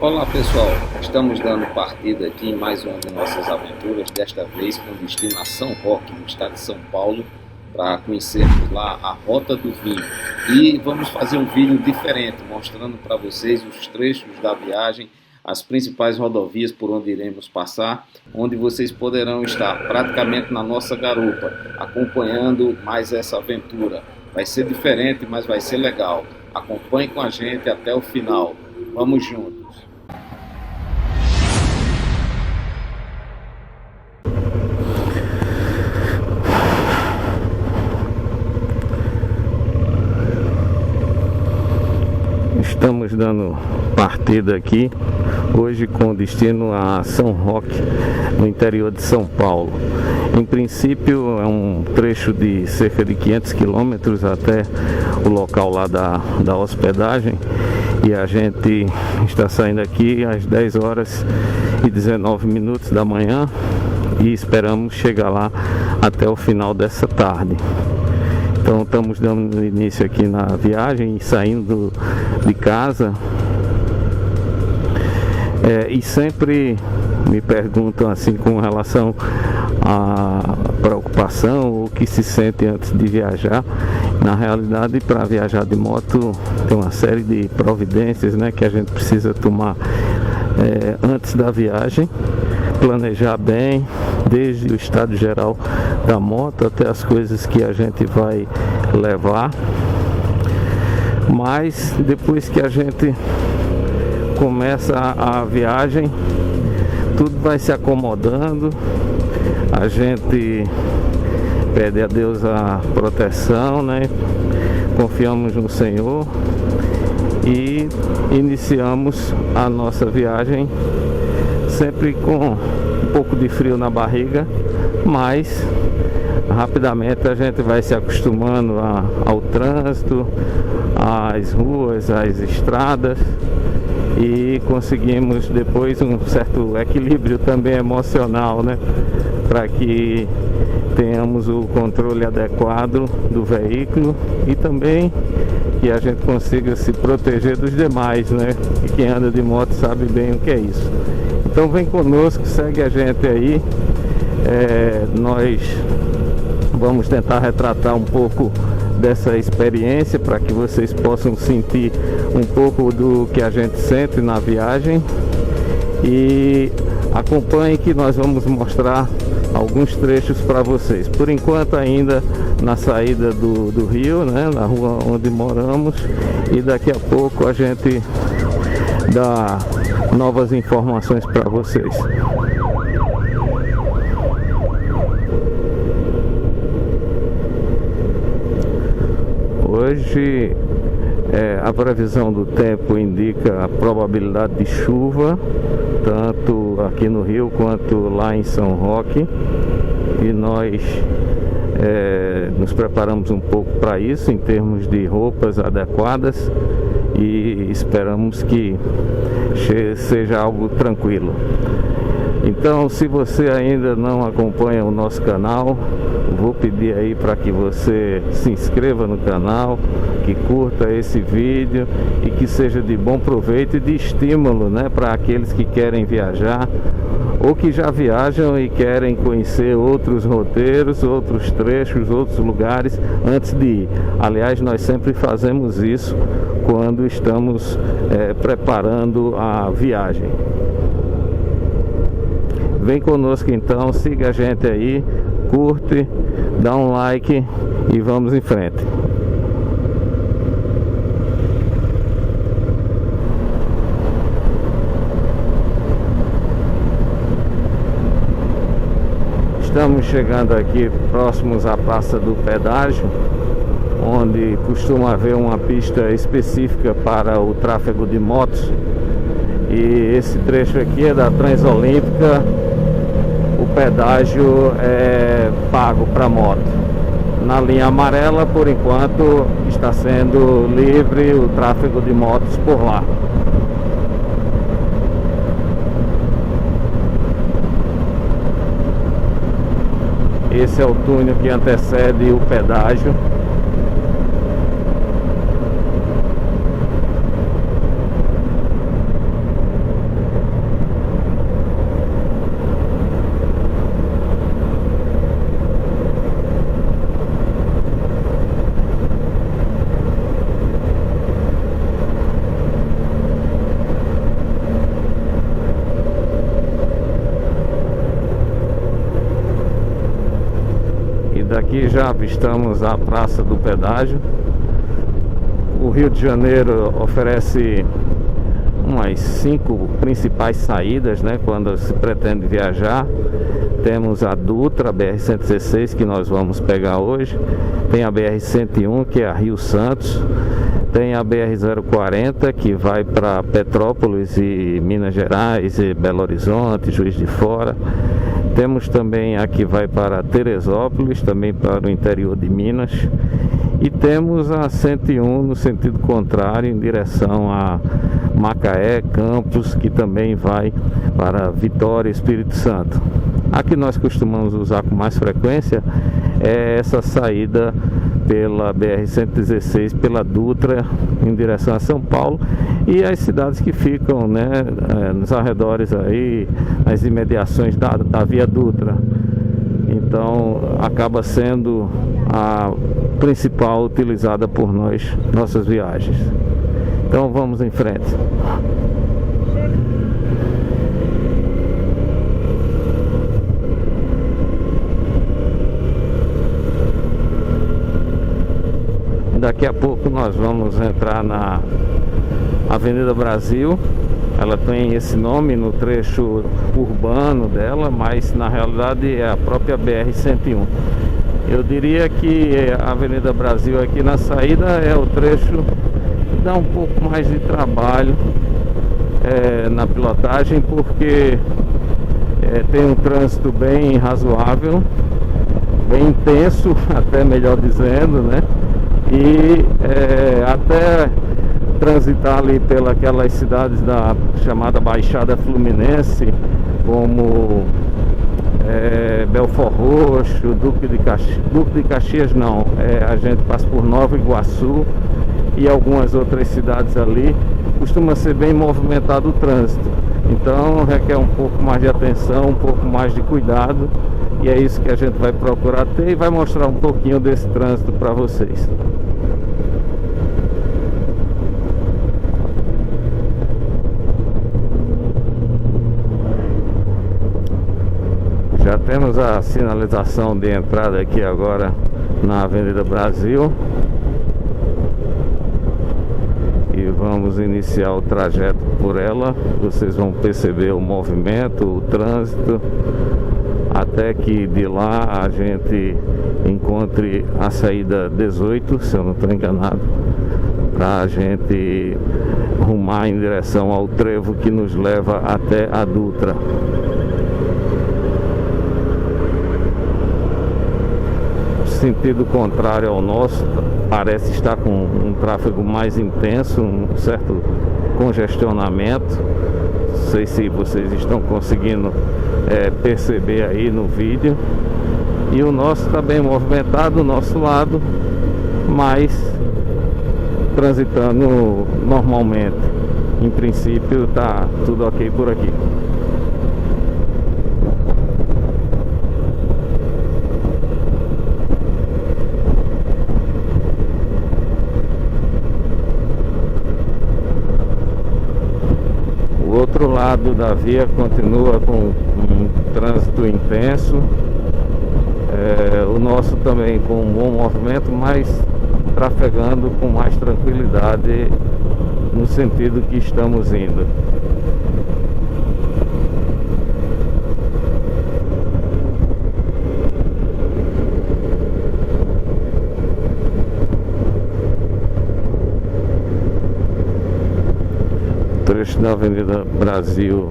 Olá pessoal, estamos dando partida aqui em mais uma de nossas aventuras, desta vez com destino a São Roque, no estado de São Paulo, para conhecermos lá a Rota do Vinho. E vamos fazer um vídeo diferente, mostrando para vocês os trechos da viagem, as principais rodovias por onde iremos passar, onde vocês poderão estar praticamente na nossa garupa, acompanhando mais essa aventura. Vai ser diferente, mas vai ser legal. Acompanhe com a gente até o final. Vamos juntos! Estamos dando partida aqui hoje com destino a São Roque, no interior de São Paulo. Em princípio é um trecho de cerca de 500 quilômetros até o local lá da hospedagem, e a gente está saindo aqui às 10 horas e 19 minutos da manhã e esperamos chegar lá até o final dessa tarde. Então estamos dando início aqui na viagem e saindo de casa. E sempre me perguntam assim com relação à preocupação, o que se sente antes de viajar. Na realidade, para viajar de moto tem uma série de providências, né, que a gente precisa tomar antes da viagem. Planejar bem, desde o estado geral da moto até as coisas que a gente vai levar. Mas depois que a gente começa a viagem, tudo vai se acomodando. A gente pede a Deus a proteção, né? Confiamos no Senhor e iniciamos a nossa viagem sempre com um pouco de frio na barriga, mas rapidamente a gente vai se acostumando ao trânsito, às ruas, às estradas, e conseguimos depois um certo equilíbrio também emocional, né? Para que tenhamos o controle adequado do veículo e também que a gente consiga se proteger dos demais, né? E quem anda de moto sabe bem o que é isso. Então vem conosco, segue a gente aí. Nós vamos tentar retratar um pouco dessa experiência para que vocês possam sentir um pouco do que a gente sente na viagem, e acompanhem que nós vamos mostrar alguns trechos para vocês. Por enquanto ainda na saída do Rio, né, na rua onde moramos, e daqui a pouco a gente dá novas informações para vocês. Hoje a previsão do tempo indica a probabilidade de chuva, tanto aqui no Rio quanto lá em São Roque, e nós nos preparamos um pouco para isso em termos de roupas adequadas, e esperamos que seja algo tranquilo. Então, se você ainda não acompanha o nosso canal, vou pedir aí para que você se inscreva no canal, que curta esse vídeo e que seja de bom proveito e de estímulo, né, para aqueles que querem viajar ou que já viajam e querem conhecer outros roteiros, outros trechos, outros lugares antes de ir. Aliás, nós sempre fazemos isso quando estamos preparando a viagem. Vem conosco então, siga a gente aí, curte, dá um like e vamos em frente. Estamos chegando aqui próximos à Praça do Pedágio, onde costuma haver uma pista específica para o tráfego de motos. E esse trecho aqui é da Transolímpica. O pedágio é pago para moto. Na linha amarela, por enquanto, está sendo livre o tráfego de motos por lá. Esse é o túnel que antecede o pedágio. aqui já avistamos a Praça do Pedágio. O Rio de Janeiro oferece umas 5 principais saídas, né, quando se pretende viajar. Temos a Dutra, a BR-116, que nós vamos pegar hoje. Tem a BR-101, que é a Rio Santos. Tem a BR-040, que vai para Petrópolis e Minas Gerais, e Belo Horizonte, Juiz de Fora. Temos também a que vai para Teresópolis, também para o interior de Minas. E temos a 101 no sentido contrário, em direção a Macaé, Campos, que também vai para Vitória, Espírito Santo. A que nós costumamos usar com mais frequência é essa saída pela BR-116, pela Dutra, em direção a São Paulo e as cidades que ficam, né, nos arredores aí, nas imediações da Via Dutra. Então acaba sendo a principal utilizada por nós, nossas viagens. Então vamos em frente. Daqui a pouco nós vamos entrar na Avenida Brasil. Ela tem esse nome no trecho urbano dela, mas na realidade é a própria BR-101. Eu diria que a Avenida Brasil aqui na saída é o trecho que dá um pouco mais de trabalho na pilotagem, porque tem um trânsito bem razoável, bem intenso, até melhor dizendo, né? E até transitar ali pelas cidades da chamada Baixada Fluminense, como Belford Roxo, Duque de Caxias não, a gente passa por Nova Iguaçu e algumas outras cidades ali, costuma ser bem movimentado o trânsito. Então requer um pouco mais de atenção, um pouco mais de cuidado, e é isso que a gente vai procurar ter e vai mostrar um pouquinho desse trânsito para vocês. Já temos a sinalização de entrada aqui agora na Avenida Brasil e vamos iniciar o trajeto por ela. Vocês vão perceber o movimento, o trânsito, até que de lá a gente encontre a saída 18, se eu não estou enganado, para a gente rumar em direção ao trevo que nos leva até a Dutra. Sentido contrário ao nosso, parece estar com um tráfego mais intenso, um certo congestionamento. Não sei se vocês estão conseguindo perceber aí no vídeo. E o nosso está bem movimentado, o nosso lado, mas transitando normalmente. Em princípio está tudo ok por aqui. O outro lado da via continua com um trânsito intenso, o nosso também com um bom movimento, mas trafegando com mais tranquilidade no sentido que estamos indo. Trecho da Avenida Brasil,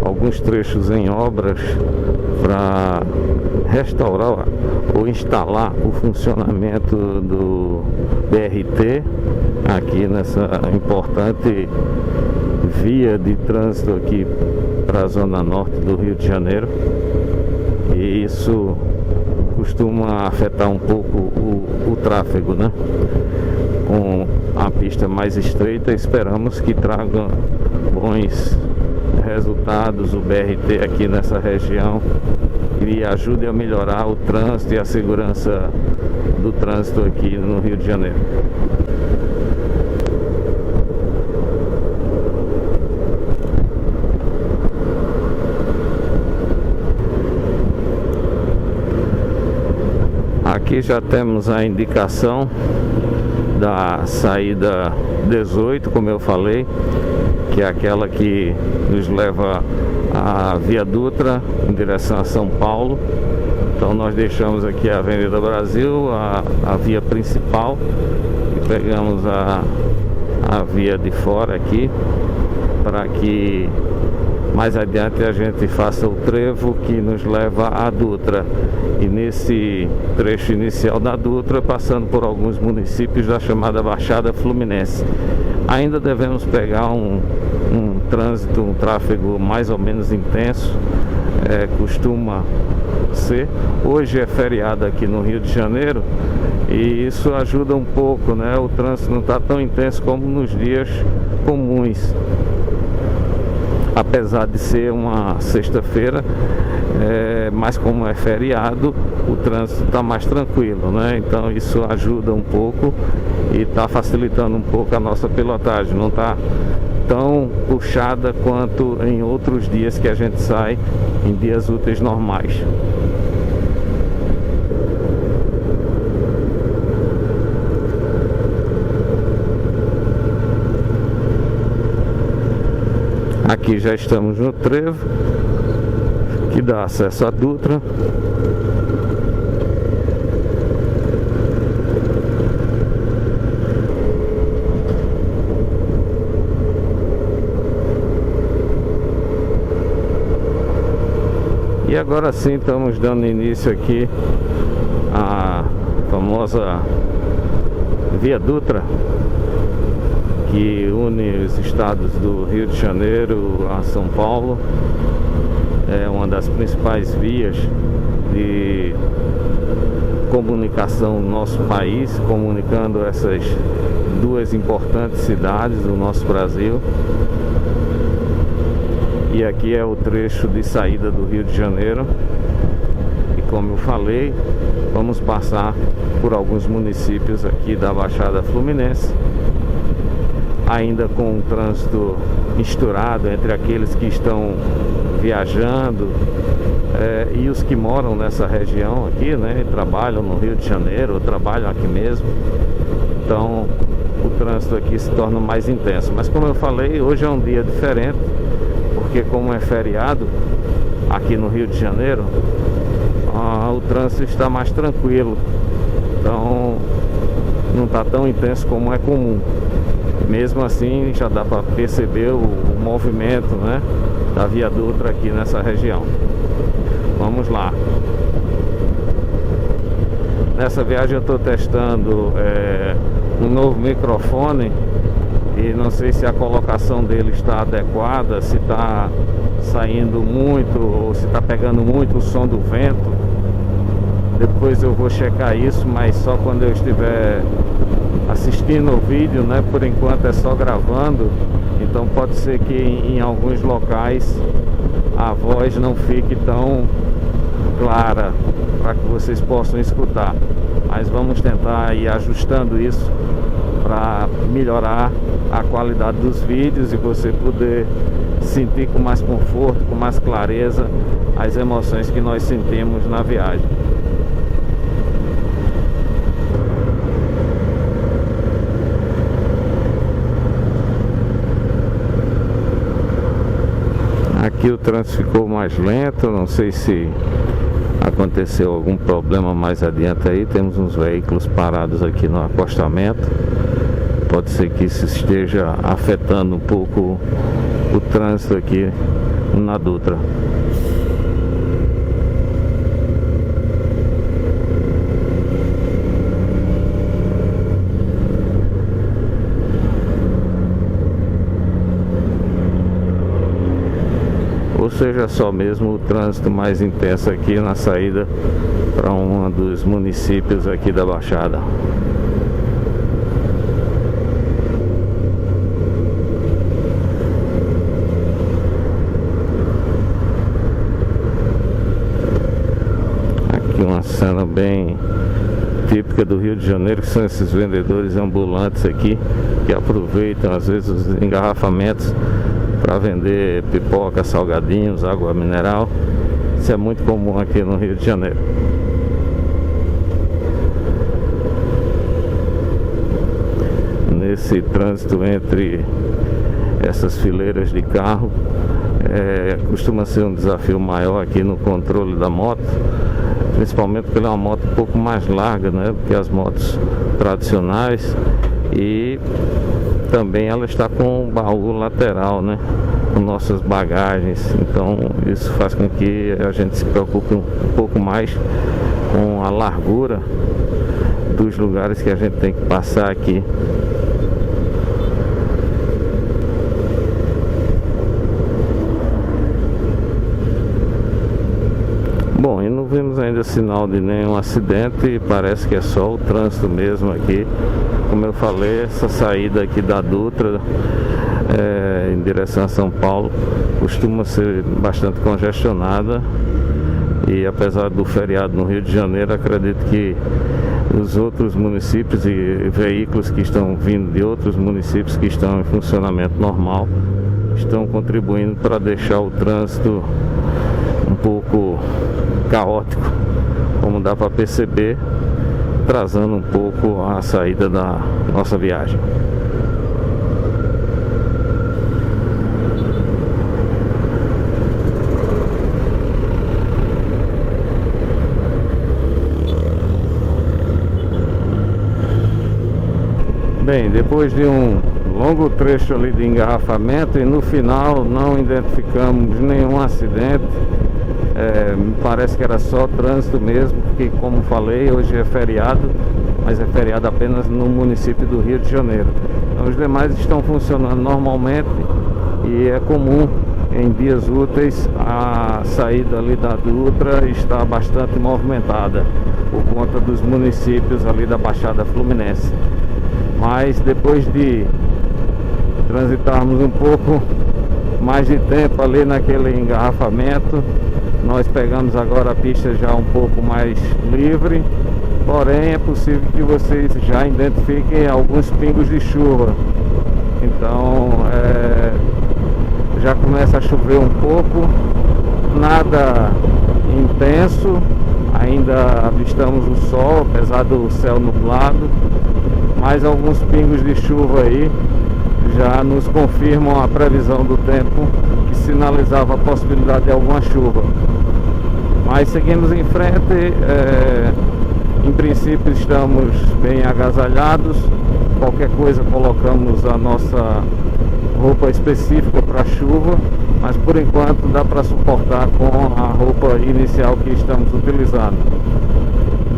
alguns trechos em obras para restaurar ou instalar o funcionamento do BRT aqui nessa importante via de trânsito aqui para a zona norte do Rio de Janeiro, e isso costuma afetar um pouco o tráfego, né? Com a pista mais estreita, esperamos que traga bons resultados o BRT aqui nessa região e ajude a melhorar o trânsito e a segurança do trânsito aqui no Rio de Janeiro. Aqui já temos a indicação da saída 18, como eu falei, que é aquela que nos leva à Via Dutra em direção a São Paulo. Então nós deixamos aqui a Avenida Brasil, a via principal, e pegamos a via de fora aqui, para que mais adiante a gente faça o trevo que nos leva à Dutra. E nesse trecho inicial da Dutra, passando por alguns municípios da chamada Baixada Fluminense. Ainda devemos pegar um trânsito, um tráfego mais ou menos intenso, costuma ser. Hoje é feriado aqui no Rio de Janeiro e isso ajuda um pouco, né? O trânsito não está tão intenso como nos dias comuns. Apesar de ser uma sexta-feira, mas como é feriado, o trânsito está mais tranquilo, né? Então isso ajuda um pouco e está facilitando um pouco a nossa pilotagem. Não está tão puxada quanto em outros dias que a gente sai em dias úteis normais. Aqui já estamos no trevo que dá acesso à Dutra. E agora sim estamos dando início aqui à famosa Via Dutra, que une os estados do Rio de Janeiro a São Paulo. É uma das principais vias de comunicação no nosso país, comunicando essas duas importantes cidades do nosso Brasil. E aqui é o trecho de saída do Rio de Janeiro. E como eu falei, vamos passar por alguns municípios aqui da Baixada Fluminense, ainda com um trânsito misturado entre aqueles que estão viajando e os que moram nessa região aqui, né, e trabalham no Rio de Janeiro, ou trabalham aqui mesmo. Então o trânsito aqui se torna mais intenso. Mas como eu falei, hoje é um dia diferente, porque como é feriado aqui no Rio de Janeiro, o trânsito está mais tranquilo. Então não está tão intenso como é comum. Mesmo assim já dá para perceber o movimento, né, da Via Dutra aqui nessa região. Vamos lá. Nessa viagem eu estou testando um novo microfone e não sei se a colocação dele está adequada, se está saindo muito ou se está pegando muito o som do vento. Depois eu vou checar isso, mas só quando eu estiver assistindo o vídeo, né? Por enquanto é só gravando, então pode ser que em alguns locais a voz não fique tão clara para que vocês possam escutar, mas vamos tentar ir ajustando isso para melhorar a qualidade dos vídeos e você poder sentir com mais conforto, com mais clareza as emoções que nós sentimos na viagem. Aqui o trânsito ficou mais lento, não sei se aconteceu algum problema mais adiante aí. Temos uns veículos parados aqui no acostamento. Pode ser que isso esteja afetando um pouco o trânsito aqui na Dutra. Ou seja, só mesmo o trânsito mais intenso aqui na saída para um dos municípios aqui da Baixada. Aqui uma cena bem típica do Rio de Janeiro, que são esses vendedores ambulantes aqui, que aproveitam às vezes os engarrafamentos para vender pipoca, salgadinhos, água mineral. Isso é muito comum aqui no Rio de Janeiro. esse trânsito entre essas fileiras de carro costuma ser um desafio maior aqui no controle da moto, principalmente porque ela é uma moto um pouco mais larga, né, do que as motos tradicionais, e também ela está com um baú lateral, né, com nossas bagagens. Então isso faz com que a gente se preocupe um pouco mais com a largura dos lugares que a gente tem que passar aqui. Bom, e não vimos ainda sinal de nenhum acidente, parece que é só o trânsito mesmo aqui. Como eu falei, essa saída aqui da Dutra em direção a São Paulo costuma ser bastante congestionada, e apesar do feriado no Rio de Janeiro, acredito que os outros municípios e veículos que estão vindo de outros municípios que estão em funcionamento normal estão contribuindo para deixar o trânsito um pouco caótico, como dá para perceber, atrasando um pouco a saída da nossa viagem. Bem, depois de um longo trecho ali de engarrafamento, e no final não identificamos nenhum acidente, me parece que era só trânsito mesmo, porque, como falei, hoje é feriado, mas é feriado apenas no município do Rio de Janeiro. Então, os demais estão funcionando normalmente, e é comum em dias úteis a saída ali da Dutra está bastante movimentada por conta dos municípios ali da Baixada Fluminense. Mas depois de transitarmos um pouco mais de tempo ali naquele engarrafamento, nós pegamos agora a pista já um pouco mais livre, porém é possível que vocês já identifiquem alguns pingos de chuva. Então já começa a chover um pouco, nada intenso, ainda avistamos o sol, apesar do céu nublado, mas alguns pingos de chuva aí já nos confirmam a previsão do tempo, que sinalizava a possibilidade de alguma chuva. Mas seguimos em frente, em princípio estamos bem agasalhados, qualquer coisa colocamos a nossa roupa específica para chuva, mas por enquanto dá para suportar com a roupa inicial que estamos utilizando.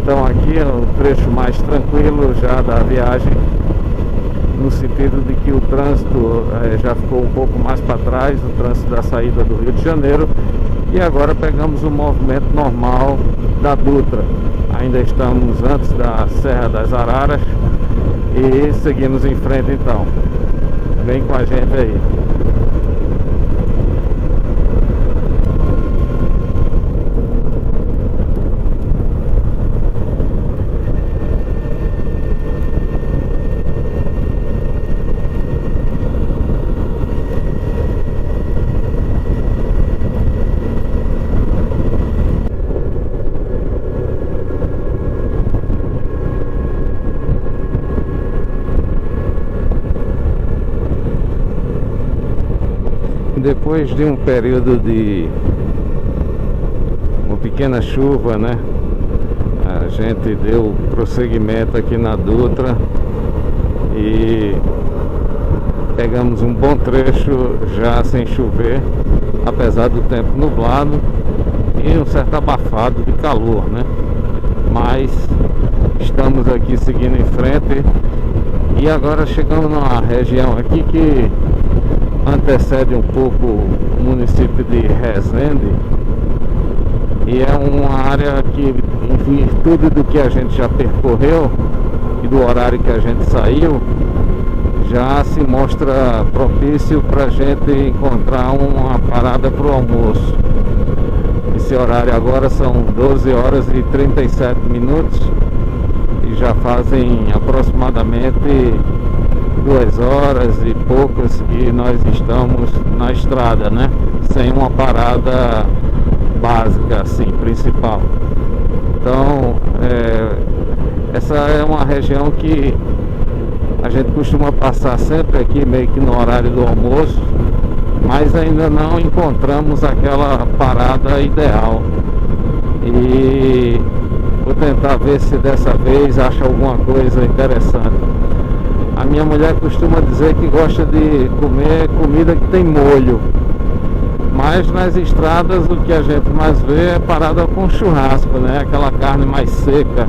Então aqui é o trecho mais tranquilo já da viagem, no sentido de que o trânsito já ficou um pouco mais para trás, o trânsito da saída do Rio de Janeiro, e agora pegamos o movimento normal da Dutra. Ainda estamos antes da Serra das Araras e seguimos em frente então. Vem com a gente aí. Depois de um período de uma pequena chuva, né, a gente deu prosseguimento aqui na Dutra e pegamos um bom trecho já sem chover, apesar do tempo nublado e um certo abafado de calor, né? Mas estamos aqui seguindo em frente, e agora chegamos numa região aqui que antecede um pouco o município de Resende, e é uma área que, em virtude do que a gente já percorreu e do horário que a gente saiu, já se mostra propício para a gente encontrar uma parada para o almoço. Esse horário agora são 12 horas e 37 minutos, e já fazem aproximadamente 2 horas e poucas que nós estamos na estrada, né? Sem uma parada básica, assim, principal. Então, essa é uma região que A gente costuma passar sempre aqui meio que no horário do almoço, mas ainda não encontramos aquela parada ideal. E vou tentar ver se dessa vez acha alguma coisa interessante. A minha mulher costuma dizer que gosta de comer comida que tem molho, mas nas estradas o que a gente mais vê é parada com churrasco, né? Aquela carne mais seca.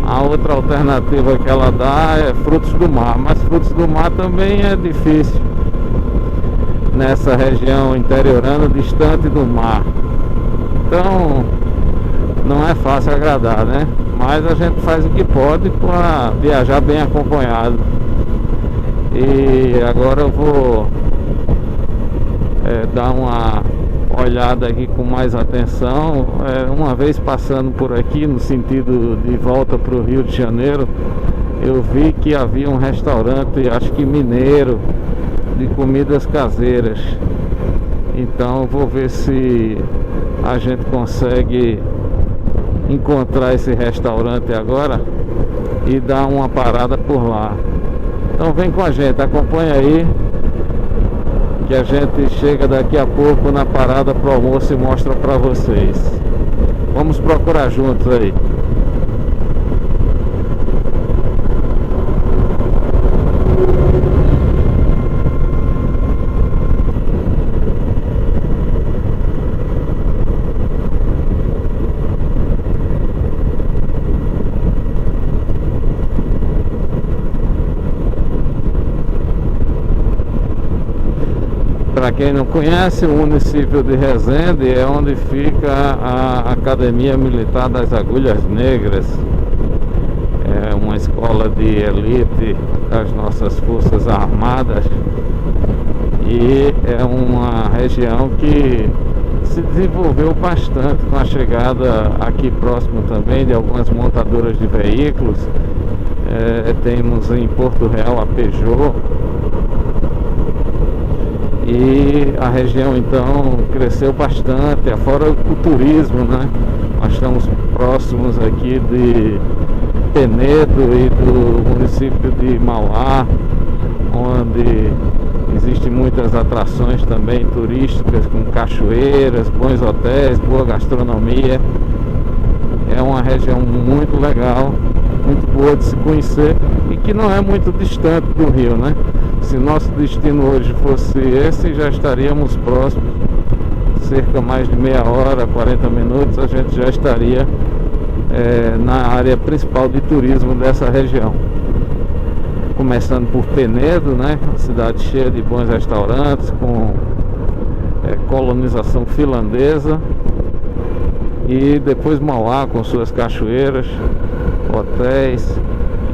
A outra alternativa que ela dá é frutos do mar, mas frutos do mar também é difícil nessa região interiorana, distante do mar. Então não é fácil agradar, né? Mas a gente faz o que pode para viajar bem acompanhado. E agora eu vou dar uma olhada aqui com mais atenção. Uma vez passando por aqui no sentido de volta para o Rio de Janeiro, eu vi que havia um restaurante, acho que mineiro, de comidas caseiras. Então eu vou ver se a gente consegue encontrar esse restaurante agora e dar uma parada por lá. Então vem com a gente, acompanha aí, que a gente chega daqui a pouco na parada pro almoço e mostra pra vocês. Vamos procurar juntos aí. Para quem não conhece, o município de Resende é onde fica a Academia Militar das Agulhas Negras. É uma escola de elite das nossas Forças Armadas e é uma região que se desenvolveu bastante com a chegada aqui próximo também de algumas montadoras de veículos. Temos em Porto Real a Peugeot. E a região então cresceu bastante, fora o turismo, né? Nós estamos próximos aqui de Penedo e do município de Mauá, onde existem muitas atrações também turísticas, com cachoeiras, bons hotéis, boa gastronomia. É uma região muito legal, muito boa de se conhecer e que não é muito distante do Rio, né? Se nosso destino hoje fosse esse, já estaríamos próximos, cerca mais de meia hora, 40 minutos, a gente já estaria na área principal de turismo dessa região. Começando por Penedo, né? Uma cidade cheia de bons restaurantes, com colonização finlandesa. E depois Mauá, com suas cachoeiras, hotéis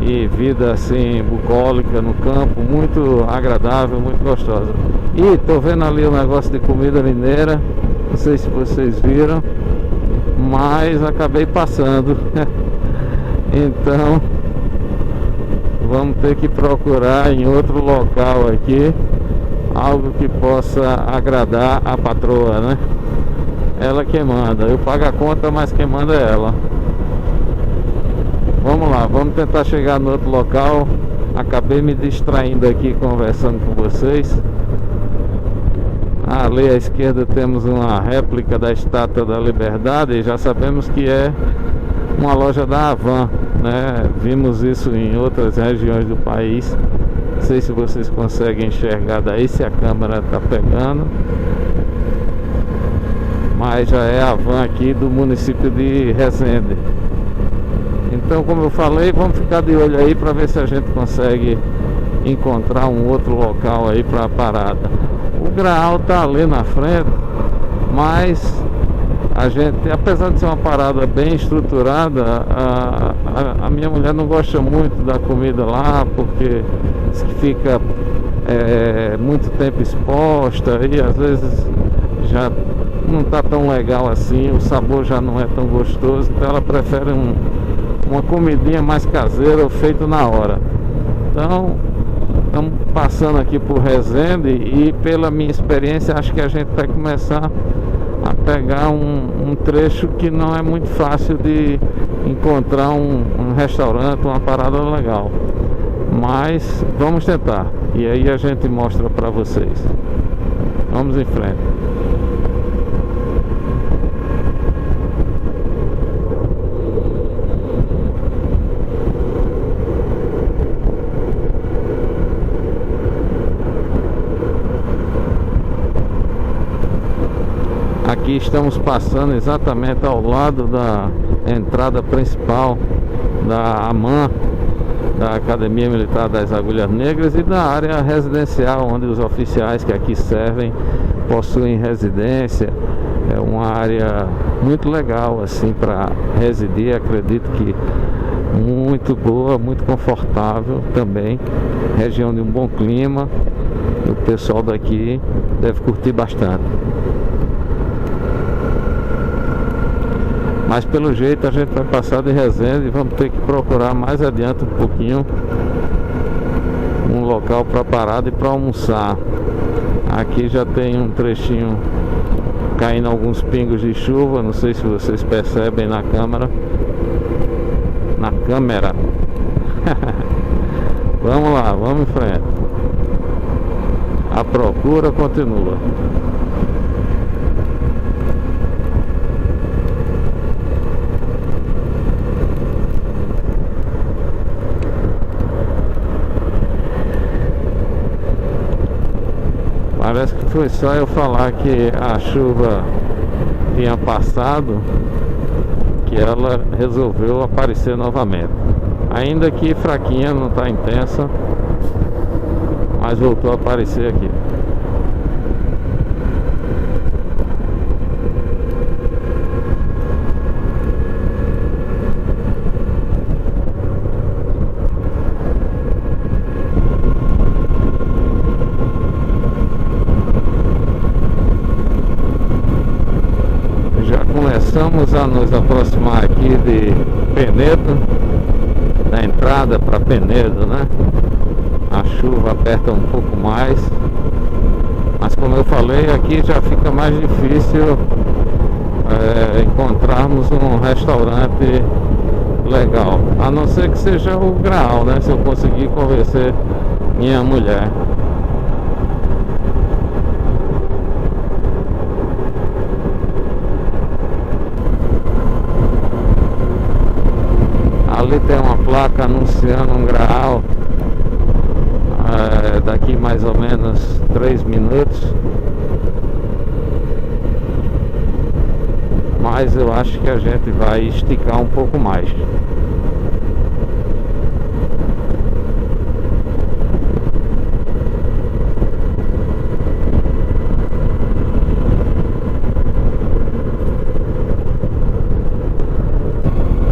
e vida assim bucólica no campo, muito agradável, muito gostosa. E tô vendo ali o negócio de comida mineira, não sei se vocês viram, mas acabei passando. Então vamos ter que procurar em outro local aqui algo que possa agradar a patroa, né? Ela que manda, eu pago a conta, mas quem manda é ela. Vamos lá, vamos tentar chegar no outro local. Acabei me distraindo aqui conversando com vocês. Ali à esquerda temos uma réplica da Estátua da Liberdade e já sabemos que é uma loja da Havan, né? Vimos isso em outras regiões do país. Não sei se vocês conseguem enxergar daí, se a câmera está pegando. Mas já é a Havan aqui do município de Resende. Então, como eu falei, vamos ficar de olho aí para ver se a gente consegue encontrar um outro local aí para a parada. O Graal tá ali na frente, mas a gente, apesar de ser uma parada bem estruturada, a minha mulher não gosta muito da comida lá, porque diz que fica muito tempo exposta e às vezes já não tá tão legal assim, o sabor já não é tão gostoso, então ela prefere uma comidinha mais caseira ou feito na hora. Então estamos passando aqui por Resende e pela minha experiência acho que a gente vai começar a pegar um trecho que não é muito fácil de encontrar um restaurante, uma parada legal. mas vamos tentar. E aí a gente mostra para vocês. Vamos em frente. Aqui estamos passando exatamente ao lado da entrada principal da AMAN, da Academia Militar das Agulhas Negras, e da área residencial, onde os oficiais que aqui servem possuem residência. É uma área muito legal assim para residir, acredito que muito boa, muito confortável também, região de um bom clima. O pessoal daqui deve curtir bastante. Mas pelo jeito a gente vai passar de Resende e vamos ter que procurar mais adiante um pouquinho um local para parada e para almoçar. Aqui já tem um trechinho caindo alguns pingos de chuva, não sei se vocês percebem na câmera. Vamos lá, vamos em frente. A procura continua. Parece que foi só eu falar que a chuva tinha passado que ela resolveu aparecer novamente. Ainda que fraquinha, não está intensa, mas voltou a aparecer aqui. Começamos a nos aproximar aqui de Penedo, da entrada para Penedo, né? A chuva aperta um pouco mais, mas como eu falei, aqui já fica mais difícil encontrarmos um restaurante legal, a não ser que seja o Graal, né? Se eu conseguir convencer minha mulher. Ali tem uma placa anunciando um Graal, daqui mais ou menos 3 minutos. Mas eu acho que a gente vai esticar um pouco mais.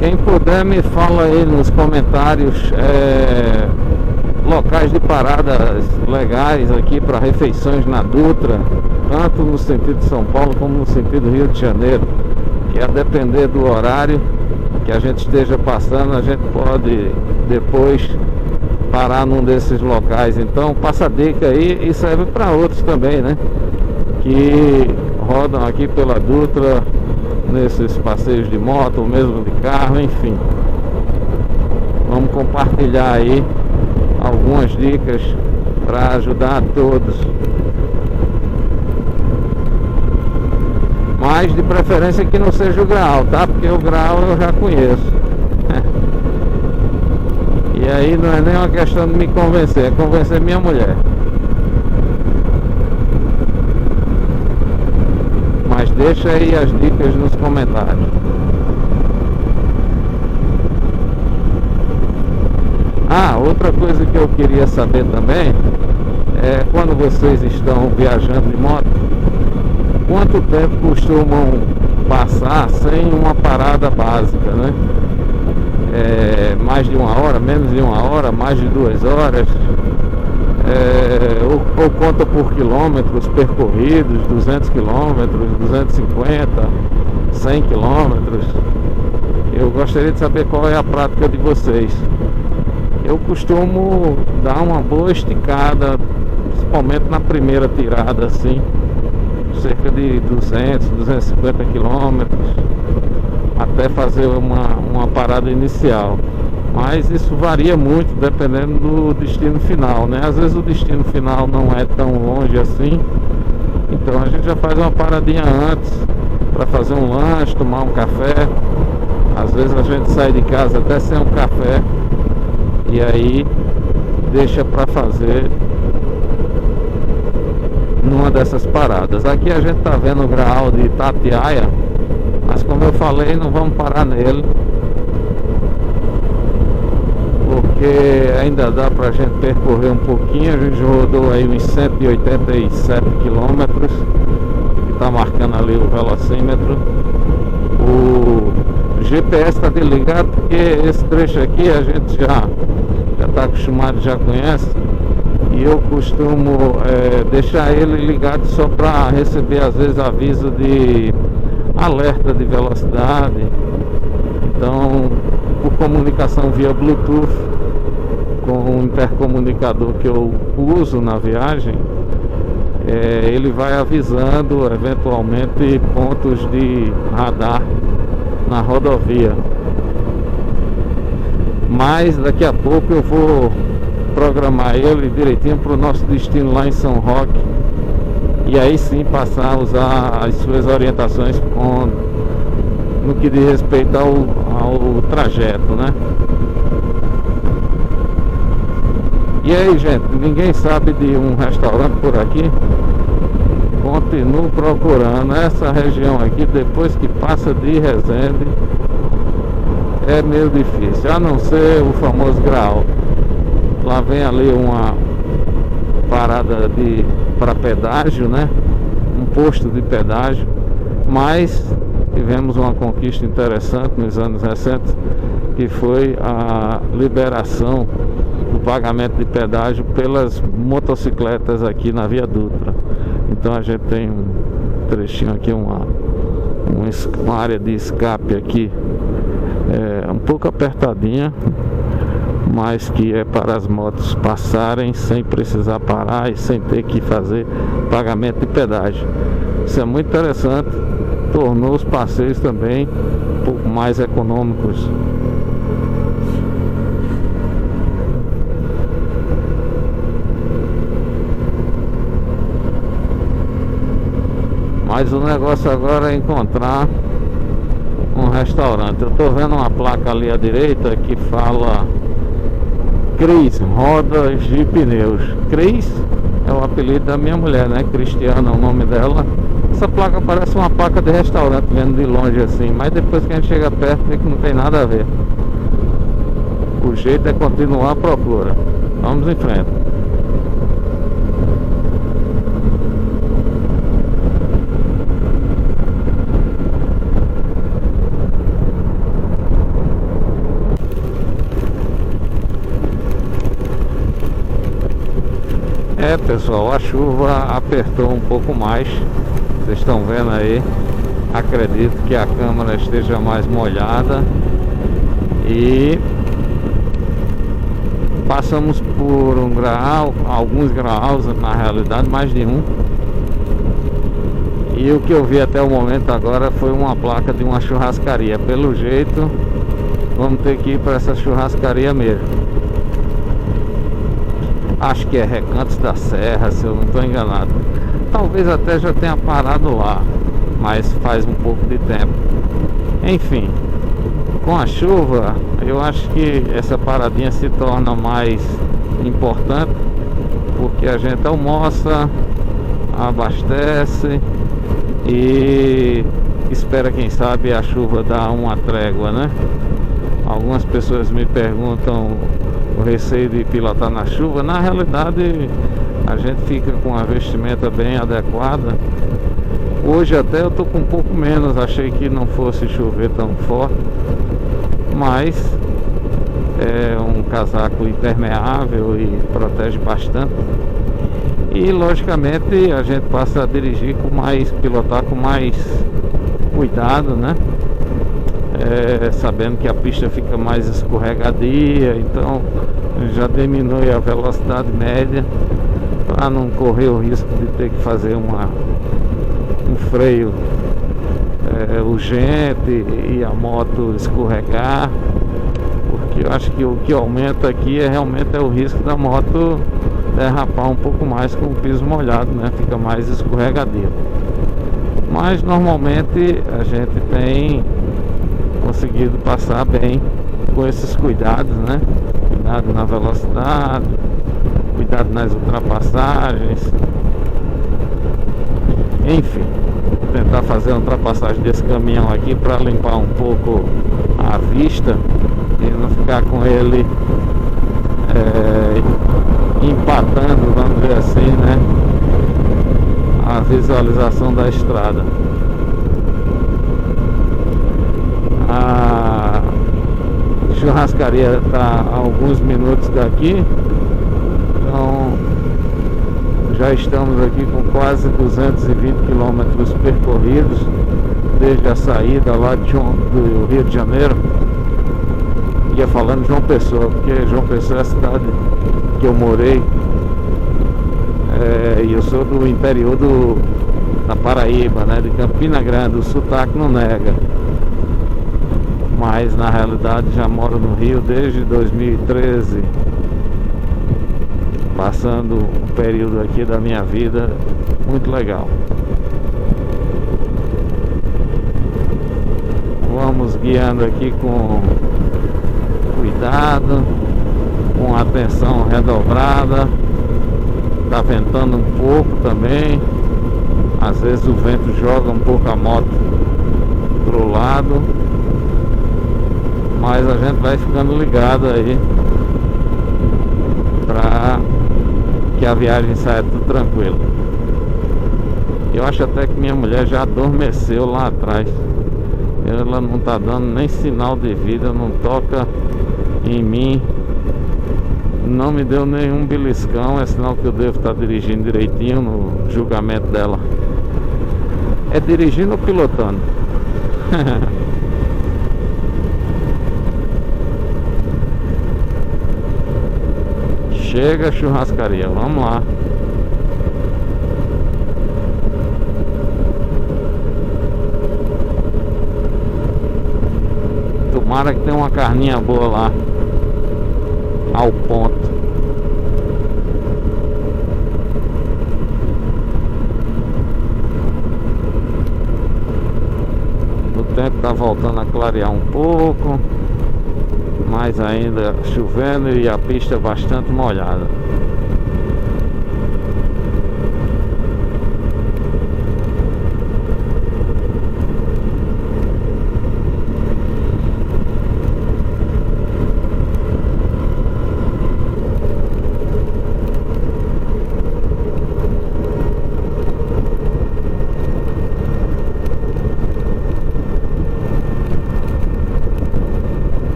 Quem puder me fala aí nos comentários locais de paradas legais aqui para refeições na Dutra, tanto no sentido de São Paulo como no sentido do Rio de Janeiro. Que a depender do horário que a gente esteja passando, a gente pode depois parar num desses locais. Então passa a dica aí, e serve para outros também, né? Que rodam aqui pela Dutra, nesses passeios de moto ou mesmo de carro, enfim. Vamos compartilhar aí algumas dicas para ajudar a todos. Mas de preferência que não seja o Graal, tá? Porque o Graal eu já conheço. E aí não é nem uma questão de me convencer, é convencer minha mulher. Mas deixa aí as dicas nos comentários. Outra coisa que eu queria saber também é, quando vocês estão viajando de moto, quanto tempo costumam passar sem uma parada básica, né? Mais de 1 hora, menos de 1 hora, mais de 2 horas, ou conta por quilômetros percorridos, 200 quilômetros, 250, 100 quilômetros. Eu gostaria de saber qual é a prática de vocês. Eu costumo dar uma boa esticada, principalmente na primeira tirada, assim, cerca de 200, 250 quilômetros, até fazer uma parada inicial. Mas isso varia muito dependendo do destino final, né? Às vezes o destino final não é tão longe assim, então a gente já faz uma paradinha antes para fazer um lanche, tomar um café. Às vezes a gente sai de casa até sem um café e aí deixa para fazer numa dessas paradas. Aqui a gente tá vendo o Graal de Itatiaia, mas como eu falei, não vamos parar nele, porque ainda dá pra gente percorrer um pouquinho. A gente rodou aí uns 187 quilômetros, que tá marcando ali o velocímetro. O GPS está desligado porque esse trecho aqui a gente já está acostumado, já conhece, e eu costumo deixar ele ligado só para receber às vezes aviso de alerta de velocidade. Então, por comunicação via Bluetooth com o intercomunicador que eu uso na viagem, ele vai avisando eventualmente pontos de radar na rodovia. Mas daqui a pouco eu vou programar ele direitinho para o nosso destino lá em São Roque, e aí sim passar a usar as suas orientações no que diz respeito ao trajeto, né? E aí, gente, ninguém sabe de um restaurante por aqui? Continuo procurando. Essa região aqui, depois que passa de Resende, é meio difícil, a não ser o famoso Graal. Lá vem ali uma parada para pedágio, né? Um posto de pedágio. Mas tivemos uma conquista interessante nos anos recentes, que foi a liberação do pagamento de pedágio pelas motocicletas aqui na Via Dutra. Então a gente tem um trechinho aqui, uma área de escape aqui, um pouco apertadinha, mas que é para as motos passarem sem precisar parar e sem ter que fazer pagamento de pedágio. Isso é muito interessante, tornou os passeios também um pouco mais econômicos. Mas o negócio agora é encontrar um restaurante. Eu tô vendo uma placa ali à direita que fala Cris Rodas e Pneus. Cris é o apelido da minha mulher, né? Cristiana é o nome dela. Essa placa parece uma placa de restaurante, vendo de longe assim, mas depois que a gente chega perto vê que não tem nada a ver. O jeito é continuar a procura. Vamos em frente. Pessoal, a chuva apertou um pouco mais. Vocês estão vendo aí. Acredito que a câmera esteja mais molhada. E passamos por um graal, alguns graus na realidade, mais de um. E o que eu vi até o momento agora foi uma placa de uma churrascaria. Pelo jeito, vamos ter que ir para essa churrascaria mesmo. Acho que é Recantos da Serra, se eu não estou enganado. Talvez até já tenha parado lá, mas faz um pouco de tempo. Enfim, com a chuva, eu acho que essa paradinha se torna mais importante, porque a gente almoça, abastece e espera, quem sabe, a chuva dar uma trégua, né? Algumas pessoas me perguntam o receio de pilotar na chuva. Na realidade, a gente fica com a vestimenta bem adequada. Hoje até eu tô com um pouco menos, achei que não fosse chover tão forte, mas é um casaco impermeável e protege bastante. E logicamente a gente passa a dirigir com mais, pilotar com mais cuidado, né? Sabendo que a pista fica mais escorregadia, então já diminui a velocidade média para não correr o risco de ter que fazer um freio urgente e a moto escorregar, porque Eu acho que o que aumenta aqui realmente é o risco da moto derrapar um pouco mais com o piso molhado, né? Fica mais escorregadio. Mas normalmente a gente tem conseguido passar bem com esses cuidados, né? Cuidado na velocidade, cuidado nas ultrapassagens. Enfim, vou tentar fazer a ultrapassagem desse caminhão aqui para limpar um pouco a vista e não ficar com ele empatando, vamos dizer assim, né, a visualização da estrada. A churrascaria está a alguns minutos daqui, então já estamos aqui com quase 220 quilômetros percorridos desde a saída lá do Rio de Janeiro. Ia falando João Pessoa, porque João Pessoa é a cidade que eu morei, e eu sou do interior da Paraíba, né, de Campina Grande. O sotaque não nega, mas na realidade já moro no Rio desde 2013, passando um período aqui da minha vida muito legal. Vamos guiando aqui com cuidado, com atenção redobrada. Tá ventando um pouco também, às vezes o vento joga um pouco a moto pro lado, mas a gente vai ficando ligado aí pra que a viagem saia tudo tranquilo. Eu acho até que minha mulher já adormeceu lá atrás. Ela não tá dando nem sinal de vida, não toca em mim, não me deu nenhum beliscão. É sinal que eu devo estar dirigindo direitinho no julgamento dela. É dirigindo ou pilotando? Chega a churrascaria, vamos lá. Tomara que tenha uma carninha boa lá, ao ponto. O tempo tá voltando a clarear um pouco, mas ainda chovendo e a pista bastante molhada.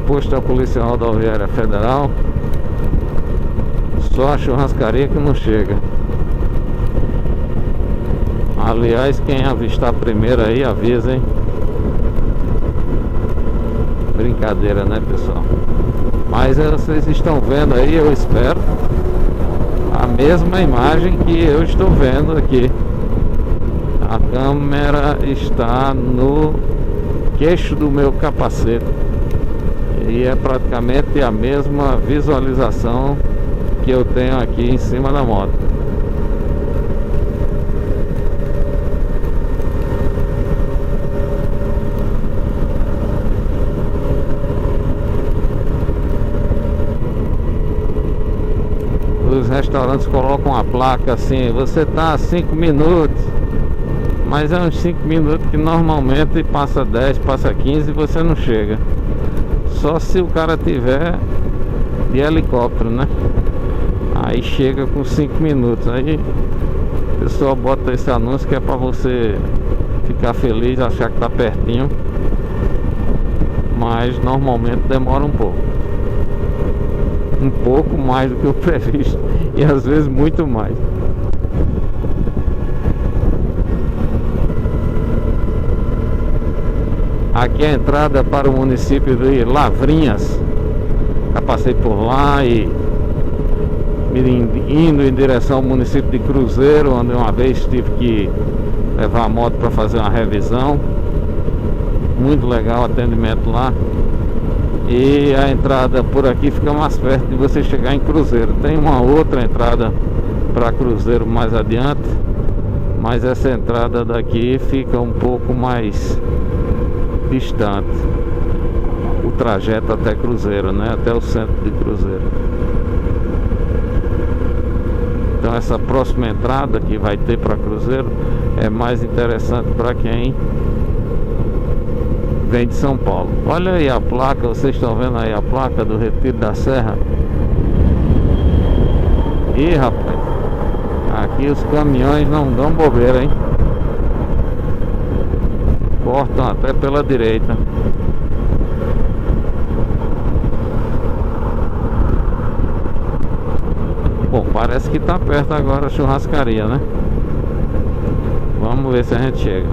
Posto da Polícia Rodoviária Federal. Só a churrascaria que não chega. Aliás, quem avistar primeiro aí, avisa, hein? Brincadeira, né, pessoal? Mas vocês estão vendo aí, eu espero, a mesma imagem que eu estou vendo aqui. A câmera está no queixo do meu capacete e é praticamente a mesma visualização que eu tenho aqui em cima da moto. Os restaurantes colocam a placa assim: você tá a 5 minutos, mas é uns 5 minutos que normalmente passa 10, passa 15 e você não chega. Só se o cara tiver de helicóptero, né? Aí chega com 5 minutos. Aí o pessoal bota esse anúncio que é pra você ficar feliz, achar que tá pertinho, mas normalmente demora um pouco. Um pouco mais do que o previsto, e às vezes muito mais. Aqui é a entrada para o município de Lavrinhas. Já passei por lá e indo em direção ao município de Cruzeiro, onde uma vez tive que levar a moto para fazer uma revisão. Muito legal o atendimento lá. E a entrada por aqui fica mais perto de você chegar em Cruzeiro. Tem uma outra entrada para Cruzeiro mais adiante, mas essa entrada daqui fica um pouco mais distante, o trajeto até Cruzeiro, né? Até o centro de Cruzeiro. Então essa próxima entrada que vai ter para Cruzeiro é mais interessante para quem vem de São Paulo. Olha aí a placa, vocês estão vendo aí a placa do Retiro da Serra? Ih, rapaz, aqui os caminhões não dão bobeira, hein? Cortam até pela direita. Bom, parece que tá perto agora a churrascaria, né? Vamos ver se a gente chega.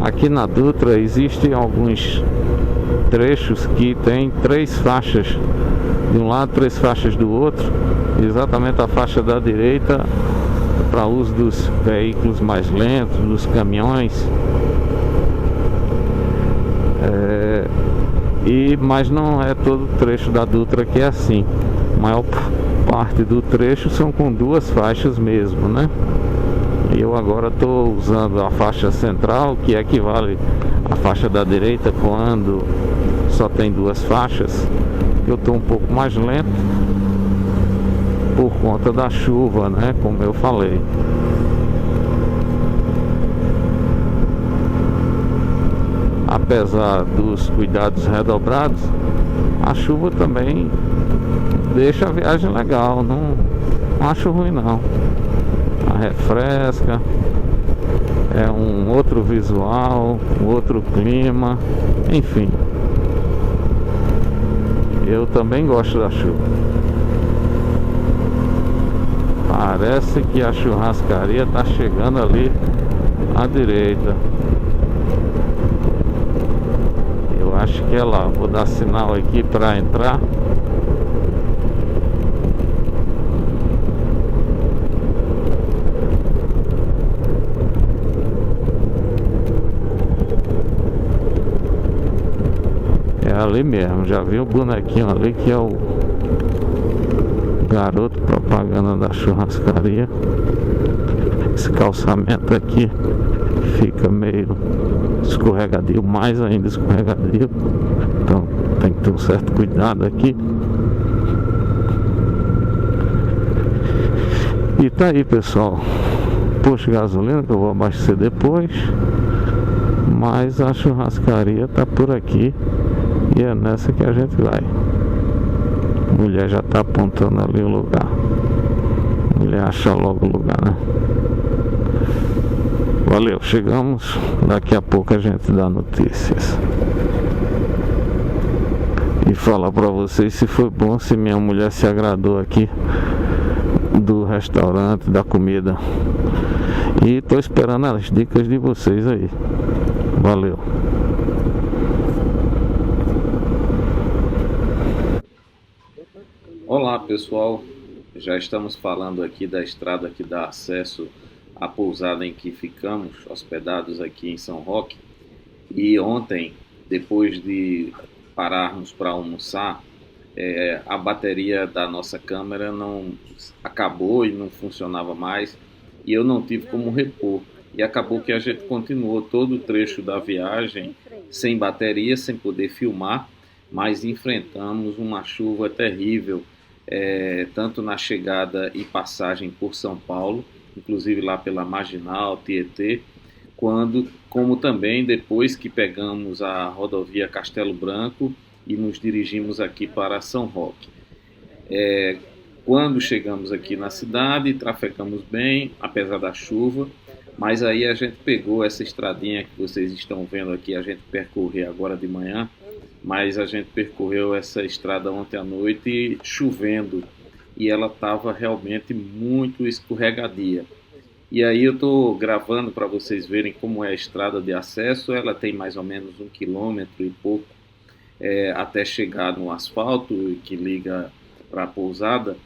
Aqui na Dutra existem alguns trechos que tem 3 faixas de um lado, 3 faixas do outro. Exatamente a faixa da direita para uso dos veículos mais lentos, dos caminhões. Mas não é todo o trecho da Dutra que é assim. A maior parte do trecho são com 2 faixas mesmo, né? Eu agora estou usando a faixa central, que equivale à faixa da direita quando só tem 2 faixas. Eu estou um pouco mais lento por conta da chuva, né? Como eu falei. Apesar dos cuidados redobrados, a chuva também deixa a viagem legal. Não acho ruim não. Refresca, é um outro visual, um outro clima, enfim. Eu também gosto da chuva. Parece que a churrascaria está chegando ali à direita. Eu acho que é lá. Vou dar sinal aqui para entrar. Ali mesmo, já vi o bonequinho ali que é o garoto propaganda da churrascaria. Esse calçamento aqui fica meio escorregadio, mais ainda escorregadio, então tem que ter um certo cuidado aqui. E tá aí, pessoal, posto de gasolina que eu vou abastecer depois, mas a churrascaria tá por aqui. E é nessa que a gente vai. A mulher já tá apontando ali o lugar. A mulher acha logo o lugar, né? Valeu, chegamos. Daqui a pouco a gente dá notícias. E falar pra vocês se foi bom, se minha mulher se agradou aqui do restaurante, da comida. E tô esperando as dicas de vocês aí. Valeu. Olá pessoal, já estamos falando aqui da estrada que dá acesso à pousada em que ficamos hospedados aqui em São Roque. E ontem, depois de pararmos para almoçar, a bateria da nossa câmera não acabou e não funcionava mais, e eu não tive como repor. E acabou que a gente continuou todo o trecho da viagem sem bateria, sem poder filmar, mas enfrentamos uma chuva terrível, tanto na chegada e passagem por São Paulo, inclusive lá pela Marginal, Tietê, como também depois que pegamos a rodovia Castelo Branco e nos dirigimos aqui para São Roque. Quando chegamos aqui na cidade, trafegamos bem, apesar da chuva, mas aí a gente pegou essa estradinha que vocês estão vendo aqui, a gente percorrer agora de manhã, mas a gente percorreu essa estrada ontem à noite chovendo e ela estava realmente muito escorregadia. E aí eu estou gravando para vocês verem como é a estrada de acesso. Ela tem mais ou menos 1,5 km até chegar no asfalto que liga para a pousada,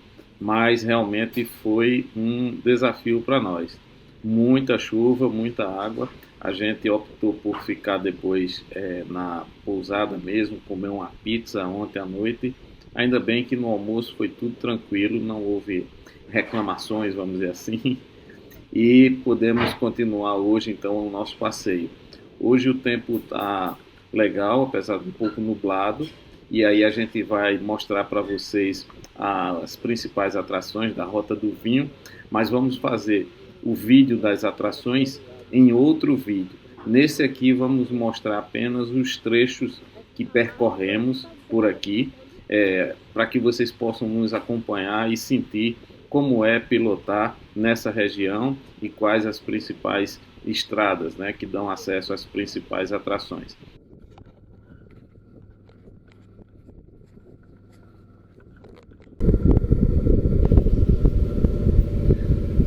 mas realmente foi um desafio para nós. Muita chuva, muita água. A gente optou por ficar depois na pousada mesmo, comer uma pizza ontem à noite. Ainda bem que no almoço foi tudo tranquilo, não houve reclamações, vamos dizer assim, e podemos continuar hoje então o nosso passeio. Hoje o tempo está legal, apesar de um pouco nublado, e aí a gente vai mostrar para vocês as principais atrações da Rota do Vinho, mas vamos fazer o vídeo das atrações em outro vídeo. Nesse aqui vamos mostrar apenas os trechos que percorremos por aqui, para que vocês possam nos acompanhar e sentir como é pilotar nessa região e quais as principais estradas, né, que dão acesso às principais atrações.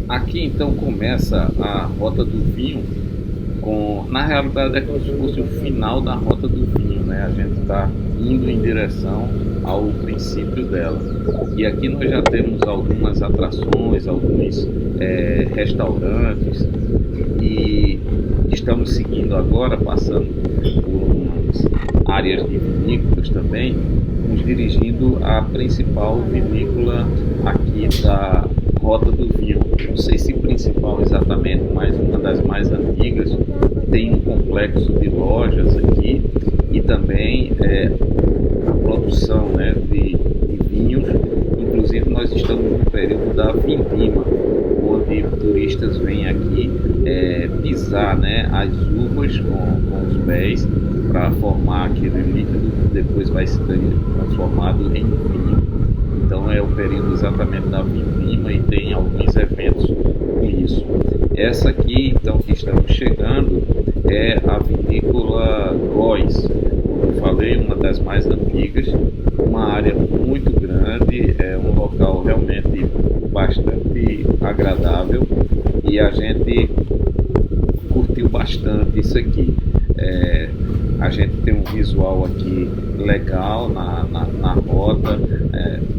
Aqui então começa a Rota do Vinho, na realidade é como se fosse o final da Rota do Vinho, né? A gente está indo em direção ao princípio dela. E aqui nós já temos algumas atrações, alguns restaurantes, e estamos seguindo agora, passando por umas áreas de vinícolas também, nos dirigindo à principal vinícola aqui da Rota do Vinho. Não sei se principal exatamente, mas uma das mais antigas. Tem um complexo de lojas aqui e também a produção, né, de vinhos. Inclusive nós estamos no período da vindima, onde turistas vêm aqui pisar, né, as uvas com os pés para formar aquele líquido que depois vai ser transformado em vinho. Então é o período exatamente da vindima e tem alguns eventos com isso. Essa aqui, então, que estamos chegando é a vinícola Góis. Como eu falei, uma das mais antigas, uma área muito grande, é um local realmente bastante agradável e a gente curtiu bastante isso aqui. A gente tem um visual aqui legal na rota,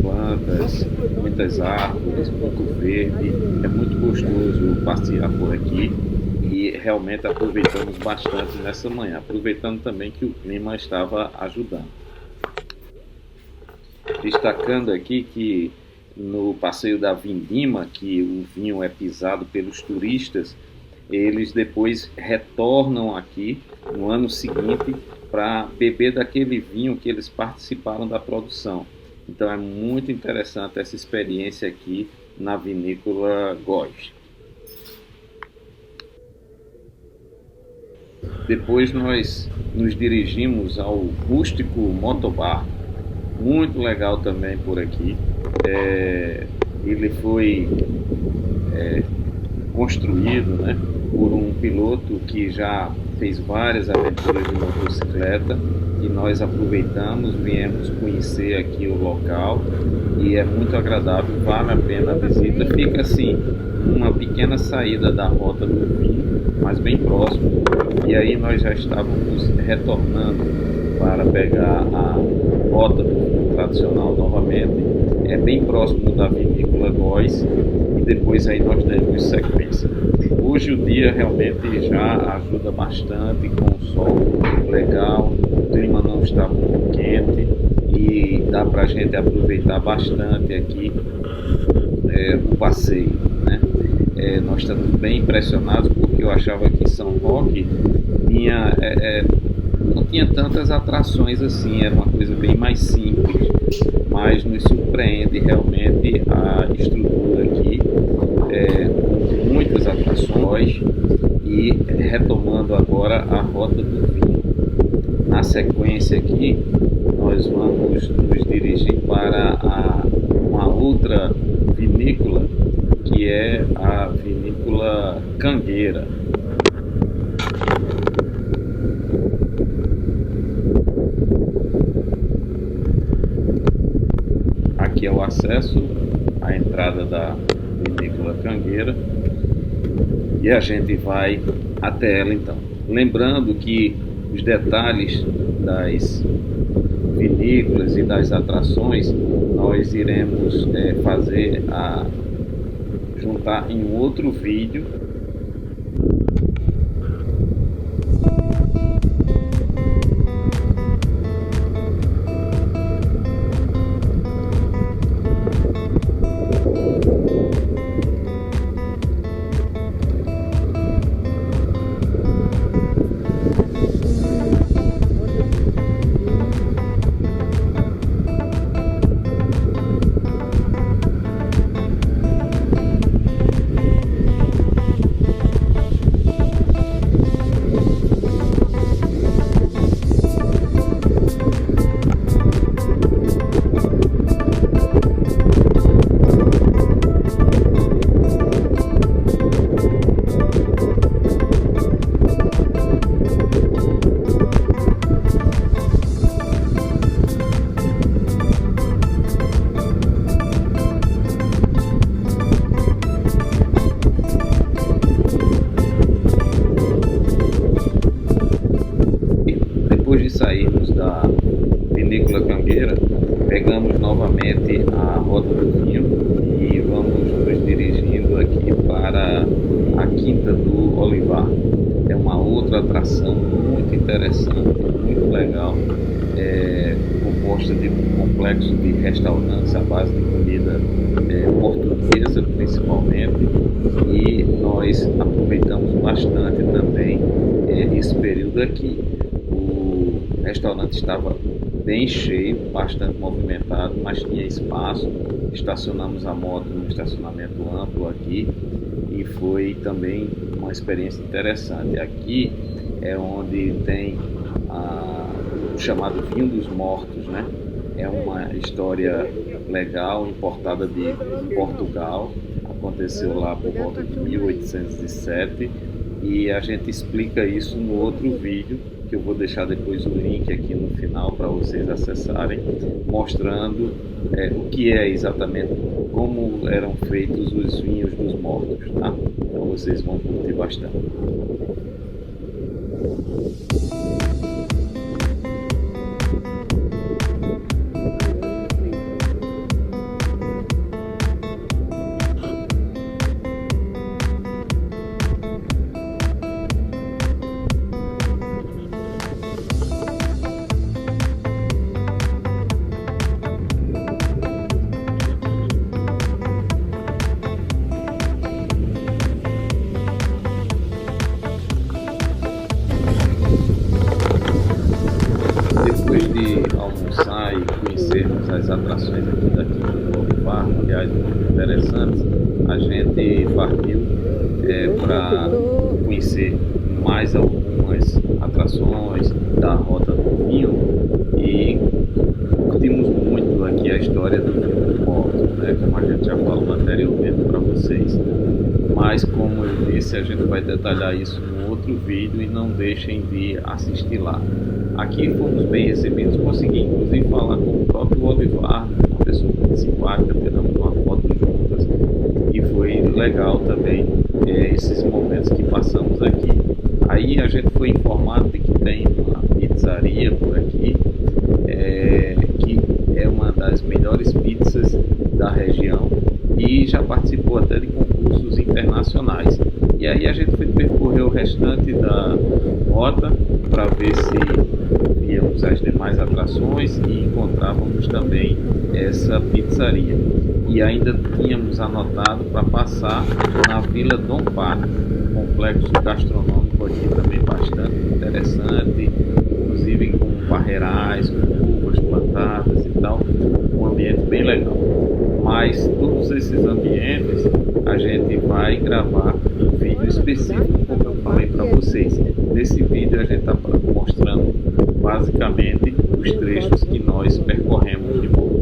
plantas, muitas árvores, muito verde, é muito gostoso passear por aqui e realmente aproveitamos bastante nessa manhã, aproveitando também que o clima estava ajudando. Destacando aqui que no passeio da vindima, que o vinho é pisado pelos turistas, eles depois retornam aqui no ano seguinte para beber daquele vinho que eles participaram da produção. Então é muito interessante essa experiência aqui na vinícola Góis. Depois nós nos dirigimos ao Rústico Motobar, muito legal também por aqui. Ele foi construído, né, por um piloto que já fez várias aventuras de motocicleta e nós aproveitamos, viemos conhecer aqui o local e é muito agradável, vale a pena a visita. Fica assim, uma pequena saída da Rota do Vinho, mas bem próximo, e aí nós já estávamos retornando para pegar a Rota do Vinho tradicional novamente, é bem próximo da vinícola Góis e depois aí nós demos sequência. Hoje o dia realmente já ajuda bastante, com o sol legal, o clima não está muito quente e dá para a gente aproveitar bastante aqui o passeio, né? Nós estamos bem impressionados porque eu achava que São Roque não tinha tantas atrações assim, era uma coisa bem mais simples, mas nos surpreende realmente a estrutura aqui, com muitas atrações. E retomando agora a Rota do Vinho, na sequência aqui nós vamos nos dirigir para uma outra vinícola, que é a vinícola Cangueira. Aqui é o acesso à entrada da vinícola Cangueira. e a gente vai até ela então. Lembrando que os detalhes das vinícolas e das atrações nós iremos juntar em um outro vídeo. Depois de sairmos da Vinícola Cangueira, pegamos novamente a Rota do Vinho e vamos nos dirigindo aqui para a Quinta do Olivar. É uma outra atração muito interessante, muito legal, composta de um complexo de restaurantes à base de comida portuguesa principalmente, e nós aproveitamos bastante também esse período aqui. O restaurante estava bem cheio, bastante movimentado, mas tinha espaço. Estacionamos a moto num estacionamento amplo aqui e foi também uma experiência interessante. Aqui é onde tem o chamado Vinho dos Mortos, né? É uma história legal, importada de Portugal, aconteceu lá por volta de 1807, e a gente explica isso no outro vídeo, que eu vou deixar depois o link aqui no final para vocês acessarem, mostrando o que é exatamente, como eram feitos os vinhos dos mortos, tá? Então vocês vão curtir bastante. Depois de almoçar e conhecermos as atrações aqui da Quinta do Olivar, aliás, muito interessantes, a gente partiu para conhecer mais algumas atrações da Rota do Vinho e curtimos muito aqui a história do Vinho dos Mortos, né, como a gente já falou anteriormente para vocês. Mas, como eu disse, a gente vai detalhar isso no outro vídeo e não deixem de assistir lá. Aqui fomos bem recebidos, consegui inclusive falar com o próprio Olivar, uma pessoa muito simpática, tiramos uma foto juntas e foi legal também esses momentos que passamos aqui. Aí a gente foi informado de que tem uma pizzaria por aqui, que é uma das melhores pizzas da região e já participou até de concursos internacionais. E aí a gente foi percorrer o restante da rota para ver se víamos as demais atrações e encontrávamos também essa pizzaria. E ainda tínhamos anotado para passar na Vila Dom Pato, um complexo gastronômico aqui também bastante interessante, inclusive com barreirais, com uvas plantadas e tal, um ambiente bem legal. Mas todos esses ambientes a gente vai gravar um vídeo específico, como eu falei para vocês. Nesse vídeo a gente está mostrando basicamente os trechos que nós percorremos de boa.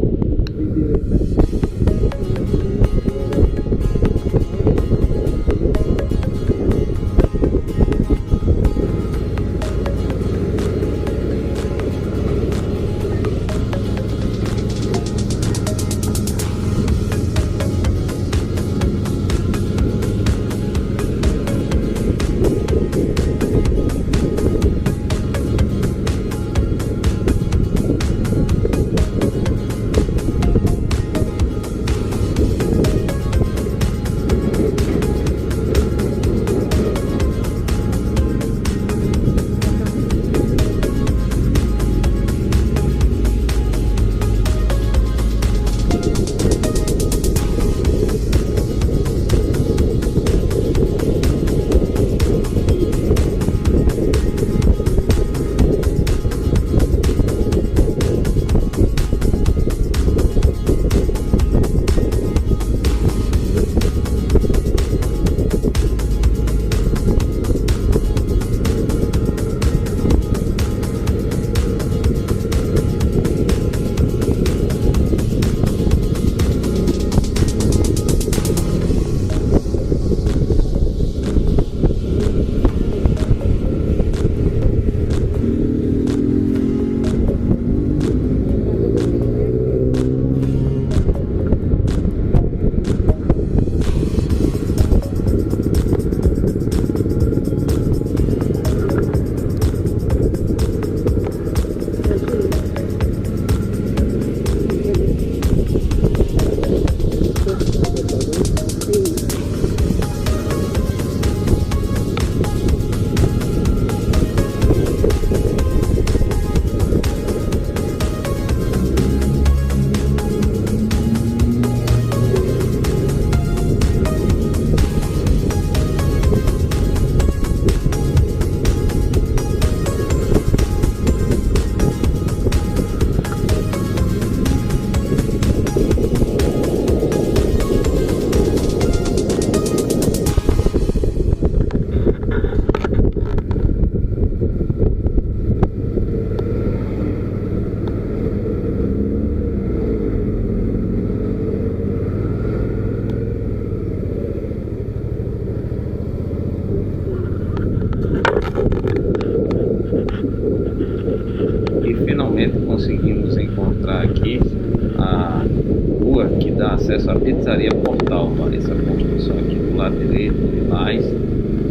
acesso à pizzaria Portal, essa construção aqui do lado direito, Lilás.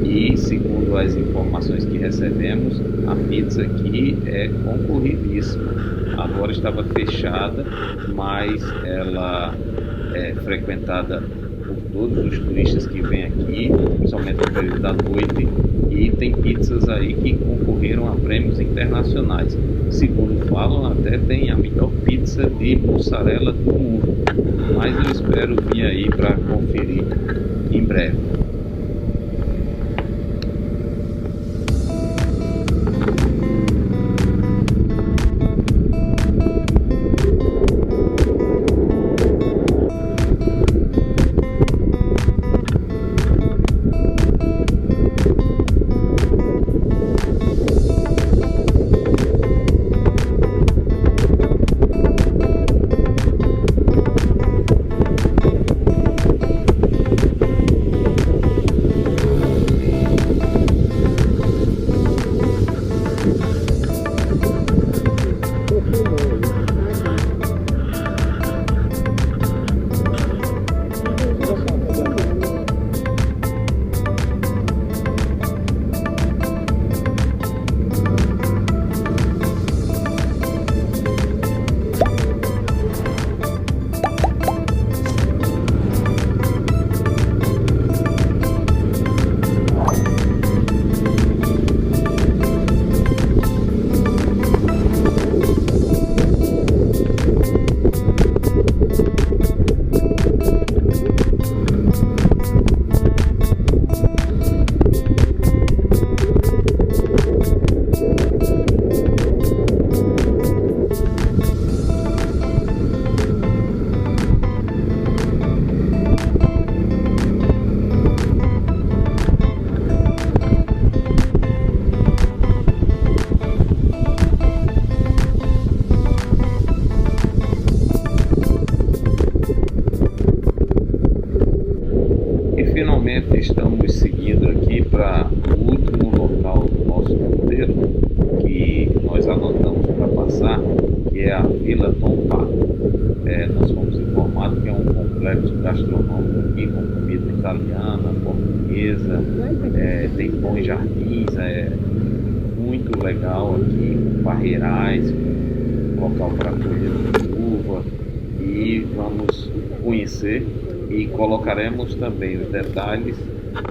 E segundo as informações que recebemos, a pizza aqui é concorridíssima. Agora estava fechada, mas ela é frequentada por todos os turistas que vêm aqui, principalmente no período da noite, e tem pizzas aí que concorreram a prêmios internacionais. Segundo falam, até tem a melhor pizza de mussarela do mundo, mas eu espero vir aí para conferir em breve. Finalmente estamos seguindo aqui para o último local do nosso roteiro que nós anotamos para passar, que é a Vila Dom Paco. Nós fomos informados que é um complexo gastronômico aqui com comida italiana, portuguesa, tem bons jardins, muito legal aqui, com parreirais, local para colher uva, e vamos conhecer e colocaremos também os detalhes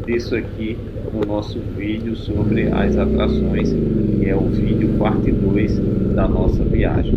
disso aqui no nosso vídeo sobre as atrações, que é o vídeo parte 2 da nossa viagem.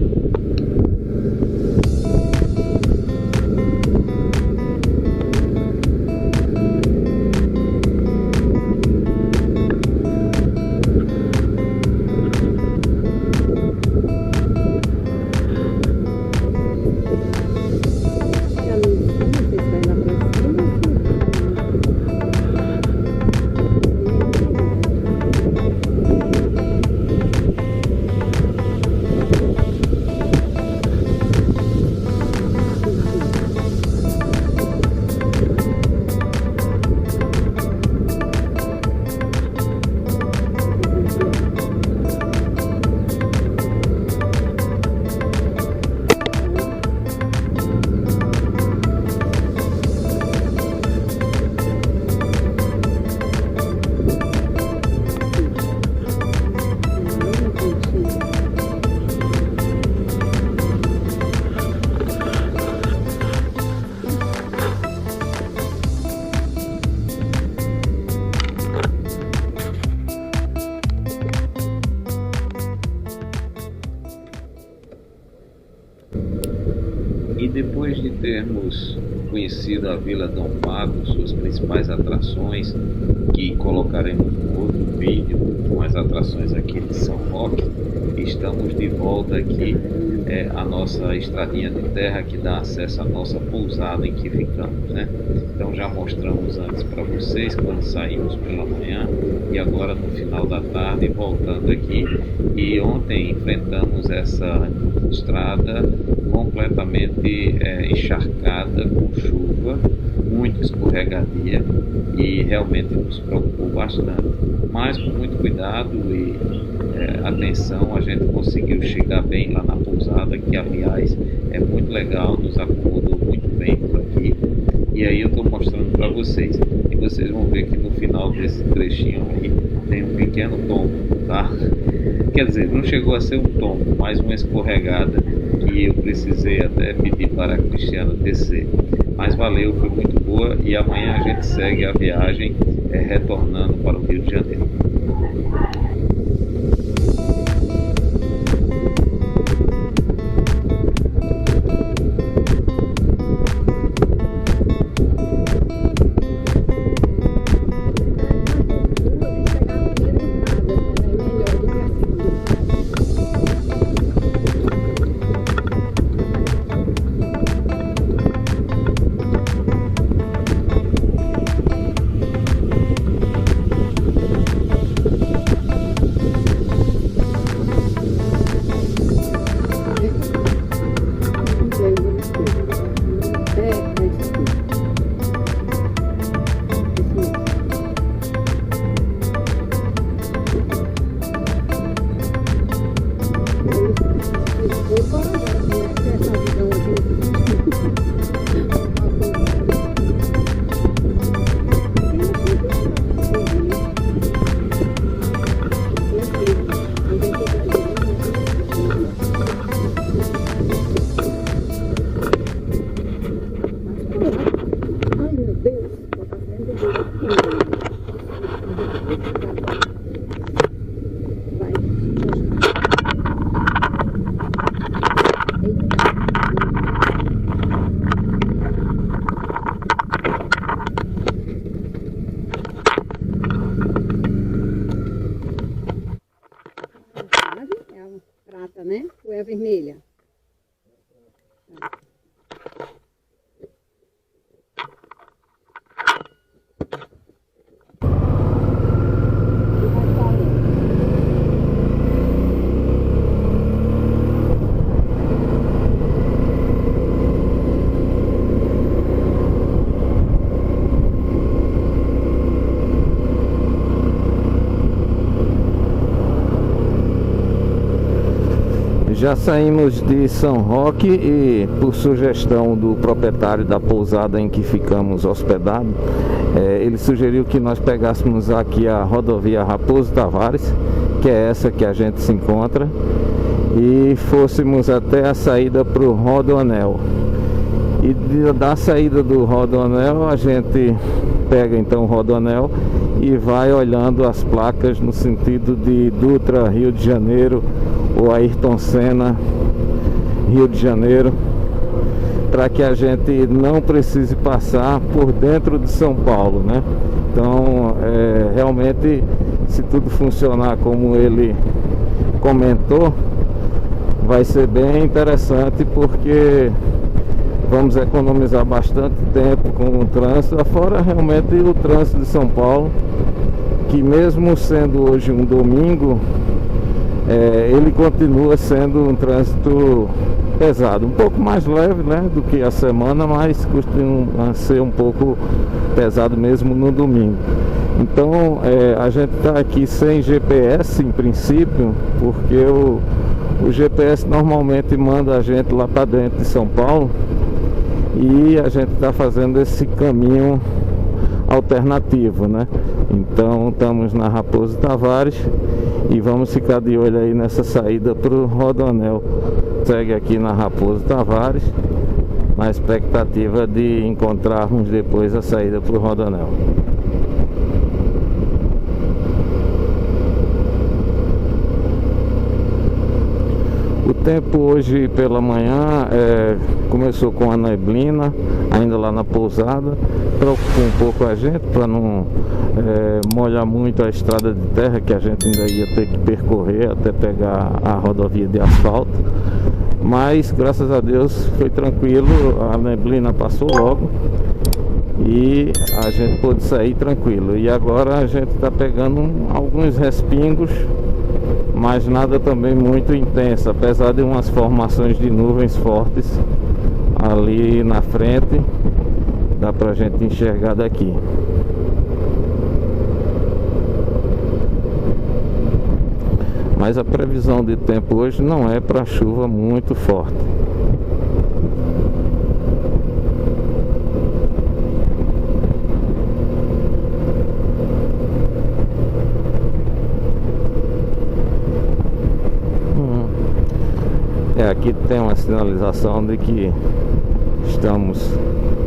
E depois de termos conhecido a Vila Dom Paco, suas principais atrações, que colocaremos no outro vídeo com as atrações aqui de São Roque, estamos de volta aqui, a nossa estradinha de terra que dá acesso à nossa pousada em que ficamos, né? Então já mostramos antes para vocês quando saímos pela manhã e agora no final da tarde voltando aqui. E ontem enfrentamos essa estrada completamente encharcada, com chuva, muito escorregadia, e realmente nos preocupou bastante. Mas com muito cuidado e atenção, a gente conseguiu chegar bem lá na pousada, que aliás é muito legal, nos acomodou muito bem por aqui. E aí eu estou mostrando para vocês. E vocês vão ver que no final desse trechinho aí tem um pequeno tombo, tá? Quer dizer, não chegou a ser um tombo, mas uma escorregada que eu precisei até pedir para a Cristiana descer. Mas valeu, foi muito boa, e amanhã a gente segue a viagem retornando para o Rio de Janeiro. Prata, né? Ou é a vermelha? Já saímos de São Roque e, por sugestão do proprietário da pousada em que ficamos hospedados, ele sugeriu que nós pegássemos aqui a rodovia Raposo Tavares, que é essa que a gente se encontra, e fôssemos até a saída para o Rodoanel. E da saída do Rodoanel a gente pega então o Rodoanel e vai olhando as placas no sentido de Dutra, Rio de Janeiro, ou Ayrton Senna, Rio de Janeiro, para que a gente não precise passar por dentro de São Paulo, né? Então, realmente, se tudo funcionar como ele comentou, vai ser bem interessante, porque vamos economizar bastante tempo com o trânsito, afora realmente o trânsito de São Paulo, que mesmo sendo hoje um domingo, ele continua sendo um trânsito pesado, um pouco mais leve, né, do que a semana, mas costuma ser um pouco pesado mesmo no domingo. Então a gente está aqui sem GPS em princípio, porque o GPS normalmente manda a gente lá para dentro de São Paulo, e a gente está fazendo esse caminho alternativo, né? Então estamos na Raposo Tavares e vamos ficar de olho aí nessa saída para o Rodoanel. Segue aqui na Raposo Tavares, na expectativa de encontrarmos depois a saída para o Rodoanel. O tempo hoje pela manhã começou com a neblina, ainda lá na pousada. Preocupou um pouco a gente para não molhar muito a estrada de terra, que a gente ainda ia ter que percorrer até pegar a rodovia de asfalto. Mas graças a Deus foi tranquilo, a neblina passou logo e a gente pôde sair tranquilo. E agora a gente está pegando alguns respingos, mas nada também muito intenso, apesar de umas formações de nuvens fortes ali na frente. dá pra gente enxergar daqui. Mas a previsão de tempo hoje não é para chuva muito forte. Aqui tem uma sinalização de que estamos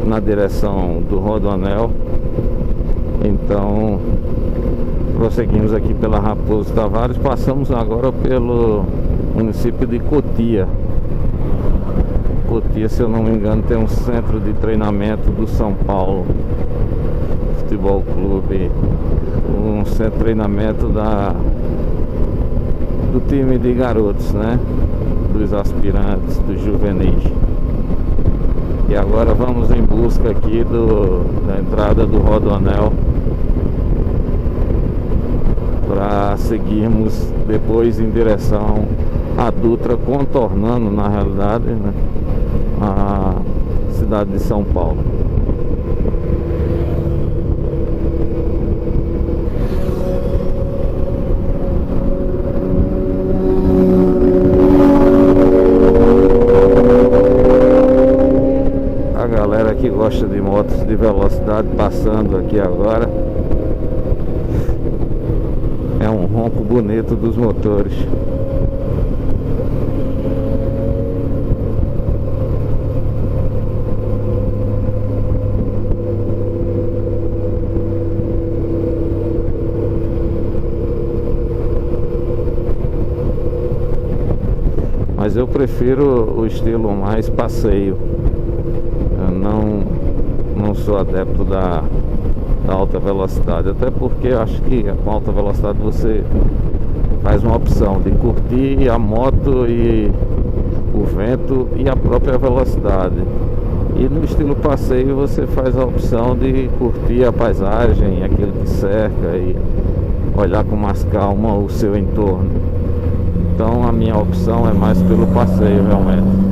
na direção do Rodoanel. Então prosseguimos aqui pela Raposo Tavares, passamos agora pelo município de Cotia. Cotia, se eu não me engano, tem um centro de treinamento do São Paulo Futebol Clube, um centro de treinamento do time de garotos, né? Dos aspirantes, dos juvenis. E agora vamos em busca aqui da entrada do Rodoanel, para seguirmos depois em direção à Dutra, contornando na realidade, né, a cidade de São Paulo. A galera que gosta de motos de velocidade passando aqui agora. É um ronco bonito dos motores. Mas eu prefiro o estilo mais passeio. Eu não sou adepto da alta velocidade, até porque eu acho que com alta velocidade você faz uma opção de curtir a moto e o vento e a própria velocidade, e no estilo passeio você faz a opção de curtir a paisagem, aquilo que cerca, e olhar com mais calma o seu entorno. Então a minha opção é mais pelo passeio, realmente.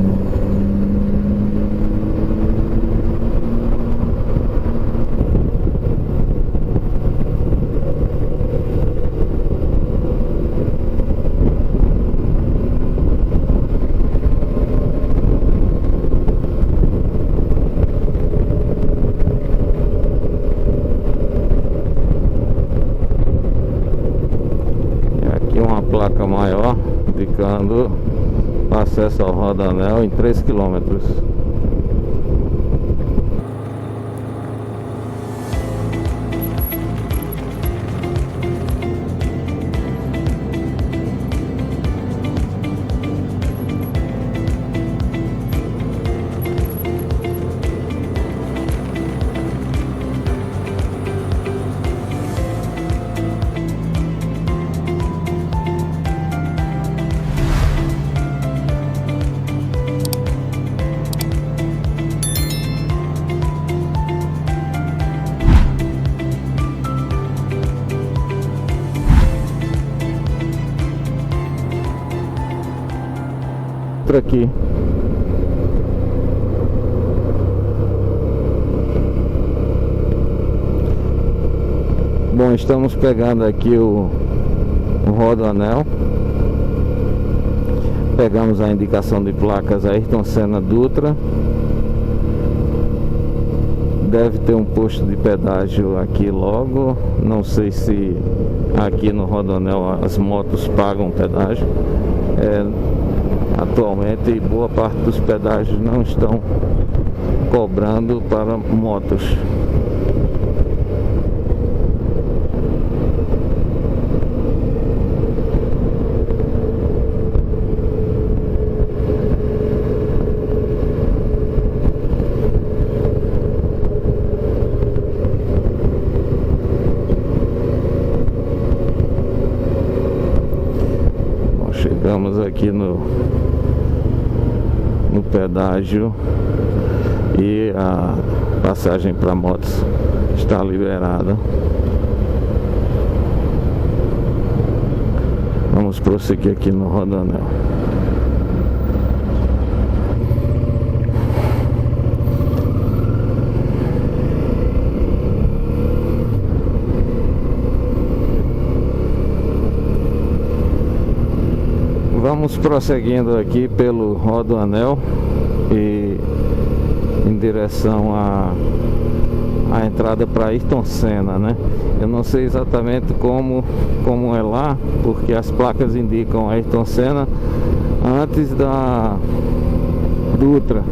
Placa maior indicando acesso ao Rodoanel em 3 km. Aqui bom, estamos pegando aqui o Rodoanel. Pegamos a indicação de placas Ayrton Senna Dutra. Deve ter um posto de pedágio aqui logo. Não sei se aqui no Rodoanel as motos pagam pedágio. Atualmente boa parte dos pedágios não estão cobrando para motos. Bom, chegamos aqui no pedágio e a passagem para motos está liberada. Vamos prosseguir aqui no Rodoanel. Estamos prosseguindo aqui pelo Rodoanel e em direção à entrada para Ayrton Senna, né? Eu não sei exatamente como é lá, porque as placas indicam Ayrton Senna antes da Dutra.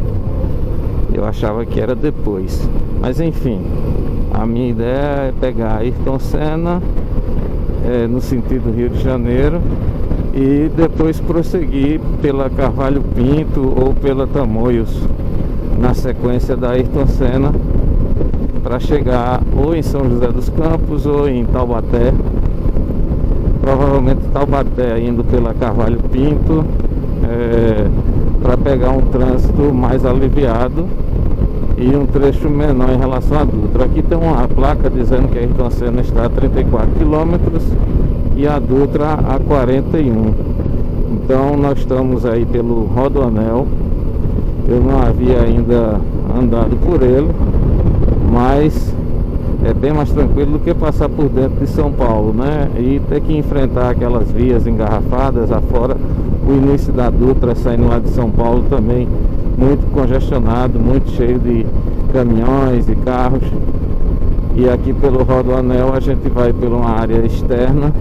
Eu achava que era depois, mas enfim, a minha ideia é pegar Ayrton Senna no sentido Rio de Janeiro e depois prosseguir pela Carvalho Pinto ou pela Tamoios na sequência da Ayrton Senna para chegar ou em São José dos Campos ou em Taubaté, provavelmente Taubaté indo pela Carvalho Pinto, para pegar um trânsito mais aliviado e um trecho menor em relação à Dutra. Aqui tem uma placa dizendo que a Ayrton Senna está a 34 km e a Dutra a 41. Então nós estamos aí pelo Rodoanel. Eu não havia ainda andado por ele, mas é bem mais tranquilo do que passar por dentro de São Paulo, né? E ter que enfrentar aquelas vias engarrafadas afora. O início da Dutra saindo lá de São Paulo também muito congestionado, muito cheio de caminhões e carros. E aqui pelo Rodoanel a gente vai por uma área externa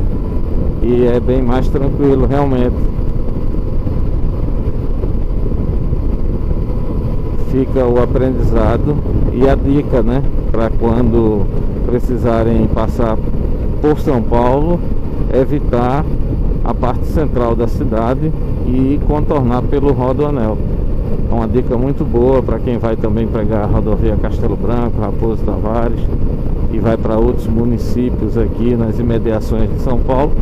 e é bem mais tranquilo realmente. Fica o aprendizado e a dica, né, para quando precisarem passar por São Paulo, evitar a parte central da cidade e contornar pelo Rodoanel. É uma dica muito boa para quem vai também pegar a rodovia Castelo Branco, Raposo Tavares e vai para outros municípios aqui nas imediações de São Paulo,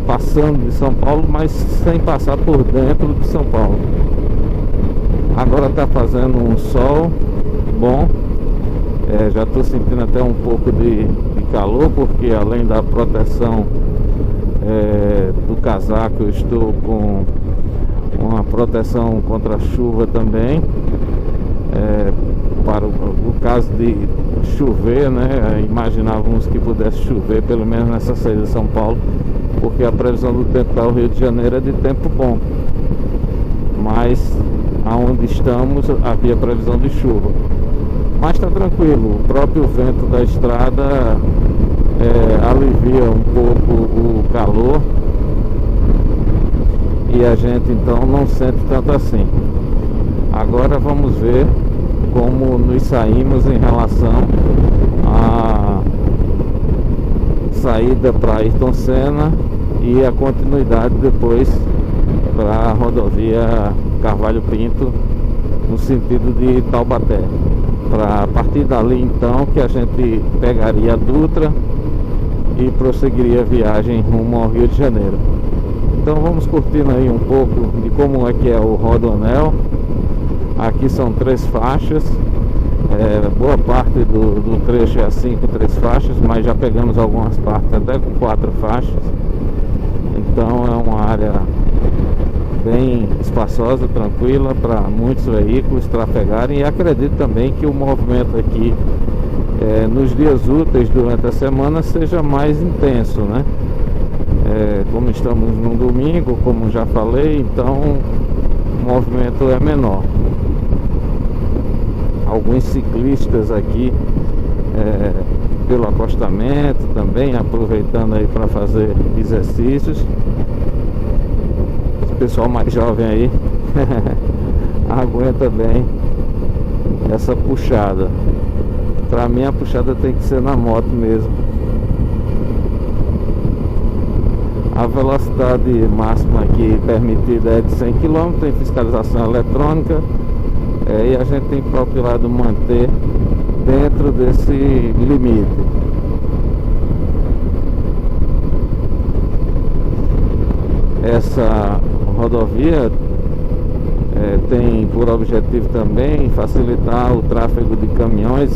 passando de São Paulo, mas sem passar por dentro de São Paulo. Agora está fazendo um sol bom, já estou sentindo até um pouco de calor, porque além da proteção do casaco, eu estou com uma proteção contra a chuva também, para o caso de chover, né? Imaginávamos que pudesse chover pelo menos nessa saída de São Paulo, porque a previsão do tempo para o Rio de Janeiro é de tempo bom, mas aonde estamos havia previsão de chuva. Mas está tranquilo, o próprio vento da estrada alivia um pouco o calor e a gente então não sente tanto assim. Agora vamos ver como nos saímos em relação à saída para Ayrton Senna e a continuidade depois para a rodovia Carvalho Pinto no sentido de Taubaté. A partir dali então que a gente pegaria a Dutra e prosseguiria a viagem rumo ao Rio de Janeiro. Então vamos curtindo aí um pouco de como é que é o Rodoanel. Aqui são 3 faixas, boa parte do trecho é assim com 3 faixas, mas já pegamos algumas partes até com 4 faixas. Então é uma área bem espaçosa, tranquila para muitos veículos trafegarem, e acredito também que o movimento aqui nos dias úteis durante a semana seja mais intenso, né? Como estamos no domingo, como já falei, então o movimento é menor. Alguns ciclistas aqui pelo acostamento também, aproveitando aí para fazer exercícios. O pessoal mais jovem aí aguenta bem essa puxada. Para mim a puxada tem que ser na moto mesmo. A velocidade máxima aqui permitida é de 100 km, tem fiscalização eletrônica, e a gente tem procurado manter dentro desse limite. Essa rodovia tem por objetivo também facilitar o tráfego de caminhões,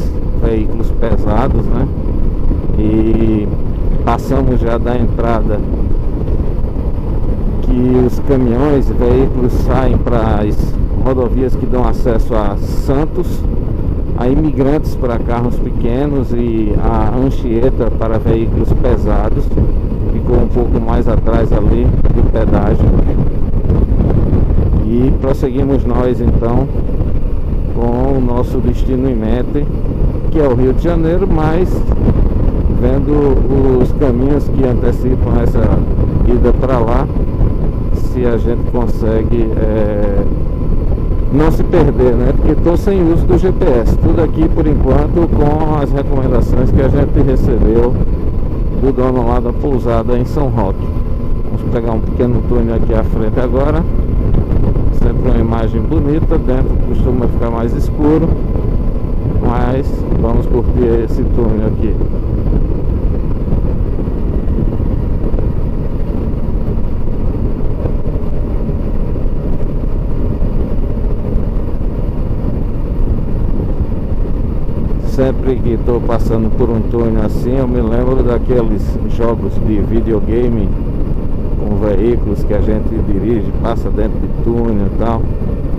veículos pesados, né? E passamos já da entrada que os caminhões e veículos saem para as rodovias que dão acesso a Santos, a Imigrantes para carros pequenos e a Anchieta para veículos pesados. Ficou um pouco mais atrás ali do pedágio. E prosseguimos nós então com o nosso destino em mente, que é o Rio de Janeiro, mas vendo os caminhos que antecipam essa ida para lá, se a gente consegue não se perder, né? Porque estou sem uso do GPS, tudo aqui por enquanto com as recomendações que a gente recebeu do dono lá da pousada em São Roque. Vamos pegar um pequeno túnel aqui à frente agora, sempre uma imagem bonita, dentro costuma ficar mais escuro, mas vamos curtir esse túnel aqui. Sempre que estou passando por um túnel assim, eu me lembro daqueles jogos de videogame com veículos que a gente dirige, passa dentro de túnel e tal.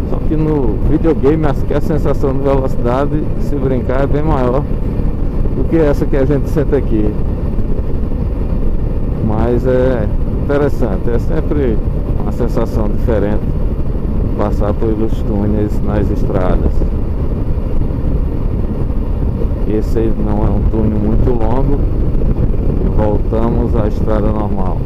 Só que no videogame acho que a sensação de velocidade, se brincar, é bem maior do que essa que a gente sente aqui. Mas é interessante, é sempre uma sensação diferente passar pelos túneis nas estradas. Esse aí não é um túnel muito longo e voltamos à estrada normal.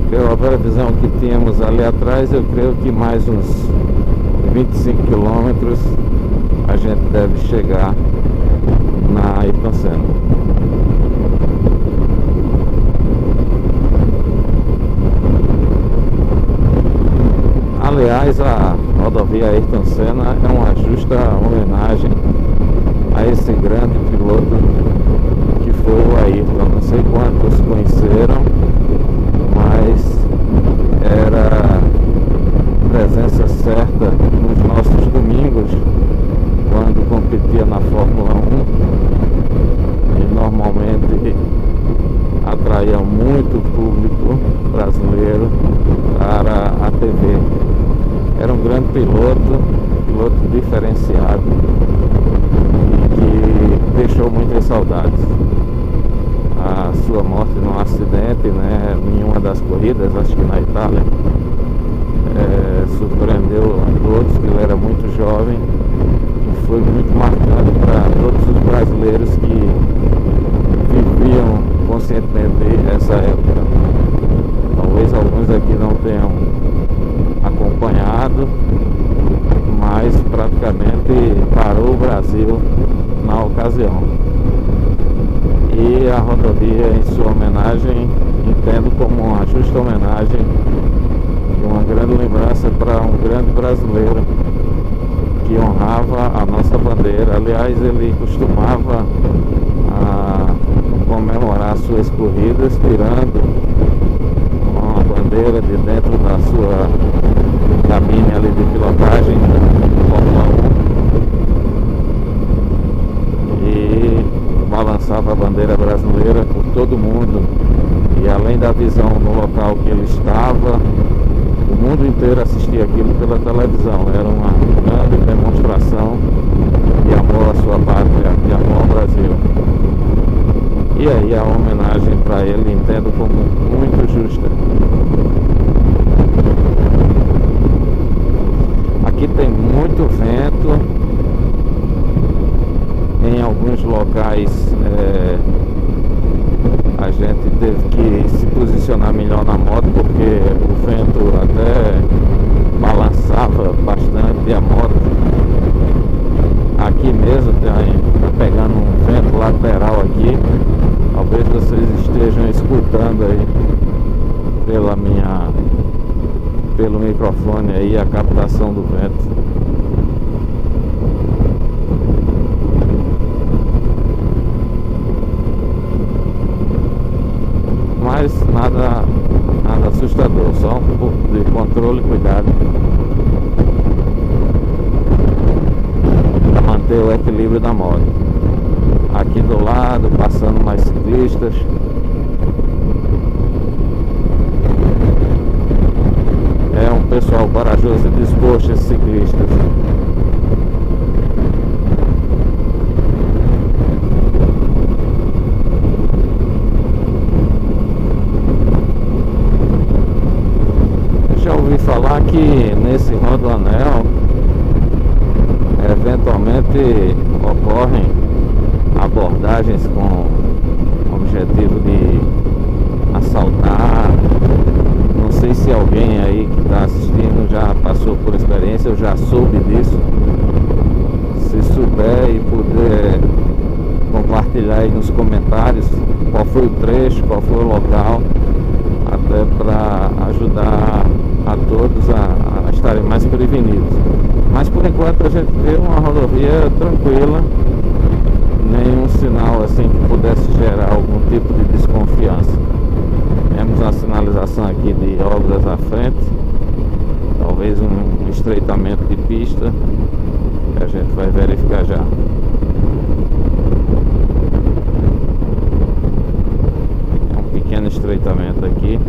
Pela previsão que tínhamos ali atrás, eu creio que mais uns 25 quilômetros a gente deve chegar na Ayrton Senna. Aliás, a rodovia Ayrton Senna é uma justa homenagem a esse grande piloto que foi o Ayrton. Não sei quantos conheceram, mas era presença certa nos nossos domingos, quando competia na Fórmula 1, e normalmente atraía muito público brasileiro para a TV. Era um grande piloto diferenciado e que deixou muitas saudades. A sua morte num acidente, né, em uma das corridas, acho que na Itália, surpreendeu a todos, que ele era muito jovem e foi muito marcante para todos os brasileiros que viviam conscientemente essa época. Talvez alguns aqui não tenham acompanhado, mas praticamente parou o Brasil na ocasião. E a rodovia, em sua homenagem, entendo como uma justa homenagem e uma grande lembrança para um grande brasileiro que honrava a nossa bandeira. Aliás, ele costumava comemorar suas corridas tirando uma bandeira de dentro da sua cabine ali de pilotagem da Fórmula 1 e balançava a bandeira brasileira por todo mundo. E além da visão no local que ele estava, o mundo inteiro assistia aquilo pela televisão. Era uma grande demonstração de amor à sua pátria, de amor ao Brasil. E aí a homenagem para ele entendo como muito justa. Aqui tem muito vento, em alguns locais a gente teve que se posicionar melhor na moto, porque o vento até balançava bastante a moto. Aqui mesmo está pegando um vento lateral aqui. Talvez vocês estejam escutando aí pelo microfone aí a captação do vento. Mas nada assustador, só um pouco de controle e cuidado para manter o equilíbrio da moto. Aqui do lado, passando mais ciclistas. É um pessoal corajoso e disposto, esses ciclistas. falar que nesse rodoanel eventualmente ocorrem abordagens com o objetivo de assaltar. Não sei se alguém aí que está assistindo já passou por experiência, eu já soube disso. Se souber e puder compartilhar aí nos comentários qual foi o trecho, qual foi o local, até para ajudar a todos a estarem mais prevenidos. Mas por enquanto a gente vê uma rodovia tranquila, nenhum sinal assim que pudesse gerar algum tipo de desconfiança. Temos a sinalização aqui de obras à frente, talvez um estreitamento de pista, que a gente vai verificar já. É um pequeno estreitamento aqui.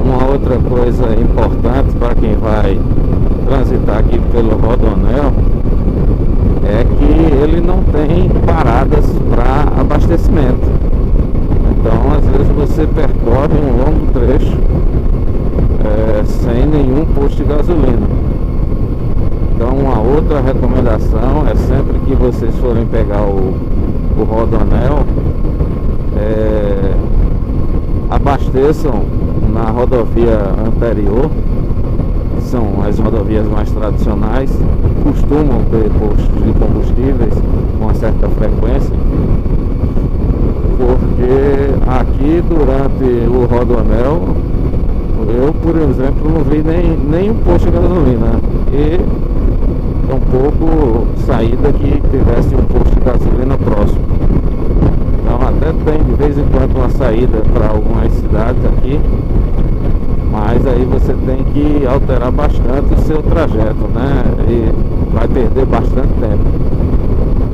Uma outra coisa importante para quem vai transitar aqui pelo rodoanel é que ele não tem paradas para abastecimento. Então às vezes você percorre um longo trecho sem nenhum posto de gasolina. Então uma outra recomendação é sempre que vocês forem pegar o rodoanel, abasteçam na rodovia anterior, que são as rodovias mais tradicionais, costumam ter postos de combustíveis com uma certa frequência, porque aqui durante o rodoanel eu, por exemplo, não vi nem um posto de gasolina e tampouco saída que tivesse um posto de gasolina próximo. Então até tem de vez em quando uma saída para algumas cidades aqui, mas aí você tem que alterar bastante o seu trajeto, né? E vai perder bastante tempo.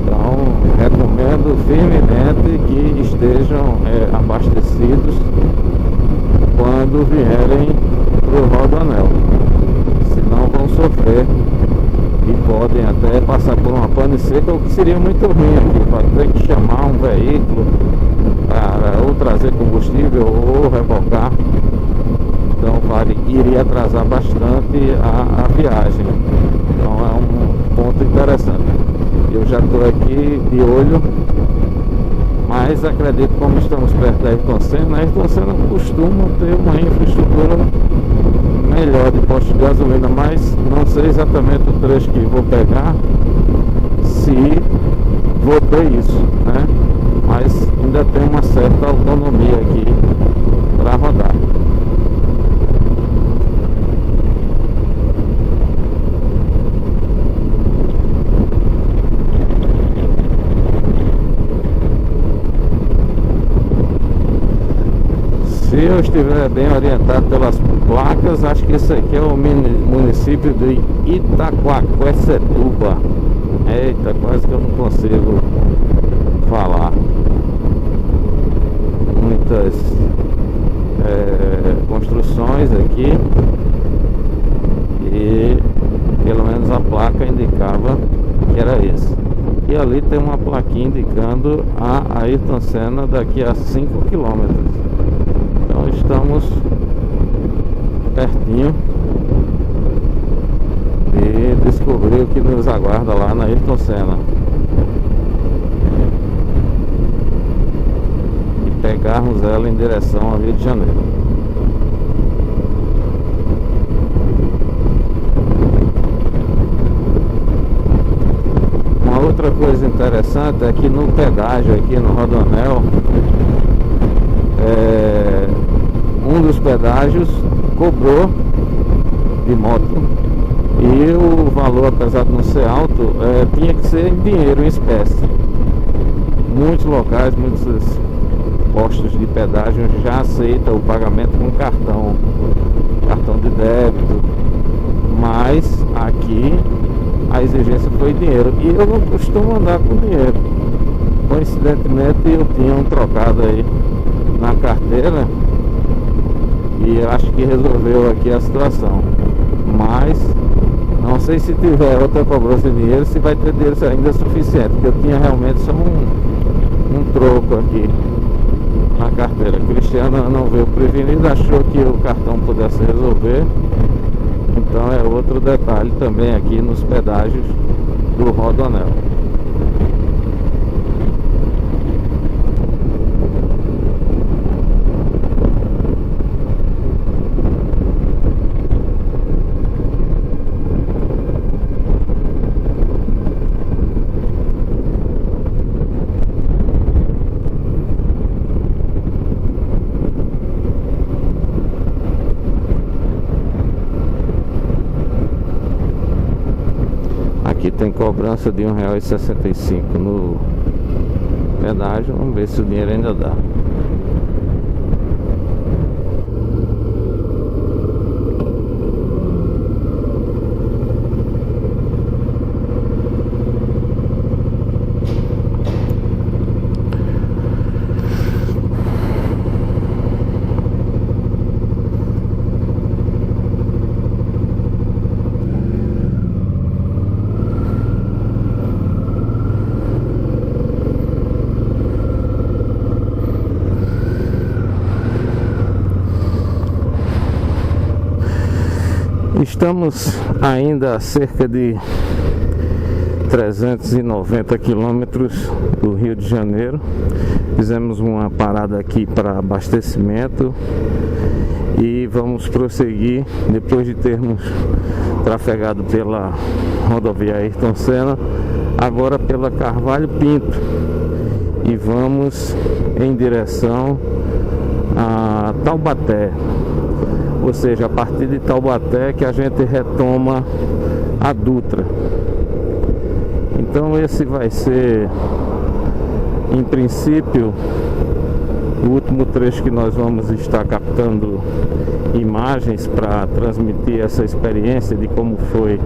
Então recomendo firmemente que estejam abastecidos quando vierem para o rodoanel, senão vão sofrer e podem até passar por uma pane seca, o que seria muito ruim aqui, para ter que chamar um veículo para ou trazer combustível ou rebocar. Então iria atrasar bastante a viagem. Então é um ponto interessante. Eu já estou aqui de olho, mas acredito, como estamos perto da Ayrton Senna, a Ayrton Senna costuma ter uma infraestrutura melhor de posto de gasolina, mas não sei exatamente o trecho que vou pegar, se vou ter isso, né? Mas ainda tem uma certa autonomia aqui para rodar. Se eu estiver bem orientado pelas placas, acho que esse aqui é o município de Itaquaquecetuba. Eita, quase que eu não consigo falar. Muitas construções aqui e pelo menos a placa indicava que era esse. E ali tem uma plaquinha indicando a Ayrton Senna daqui a 5 km. Então estamos pertinho de descobrir o que nos aguarda lá na Ayrton Senna e pegarmos ela em direção ao Rio de Janeiro. Uma outra coisa interessante é que no pedágio aqui no rodoanel, um dos pedágios cobrou de moto e o valor, apesar de não ser alto, tinha que ser em dinheiro, em espécie. Muitos locais, muitos postos de pedágio já aceitam o pagamento com cartão de débito, mas aqui a exigência foi dinheiro e eu não costumo andar com dinheiro. Coincidentemente eu tinha um trocado aí na carteira e acho que resolveu aqui a situação, mas não sei se tiver outra cobrança de dinheiro, se vai ter dinheiro ainda suficiente, porque eu tinha realmente só um troco aqui na carteira. Cristiano não veio prevenido, achou que o cartão pudesse resolver. Então é outro detalhe também aqui nos pedágios do Rodoanel. Aqui tem cobrança de R$1,65 no pedágio. Vamos ver se o dinheiro ainda dá. Estamos ainda a cerca de 390 quilômetros do Rio de Janeiro. Fizemos uma parada aqui para abastecimento e vamos prosseguir depois de termos trafegado pela rodovia Ayrton Senna, agora pela Carvalho Pinto, e vamos em direção a Taubaté. Ou seja, a partir de Taubaté que a gente retoma a Dutra. Então esse vai ser, em princípio, o último trecho que nós vamos estar captando imagens para transmitir essa experiência de como foi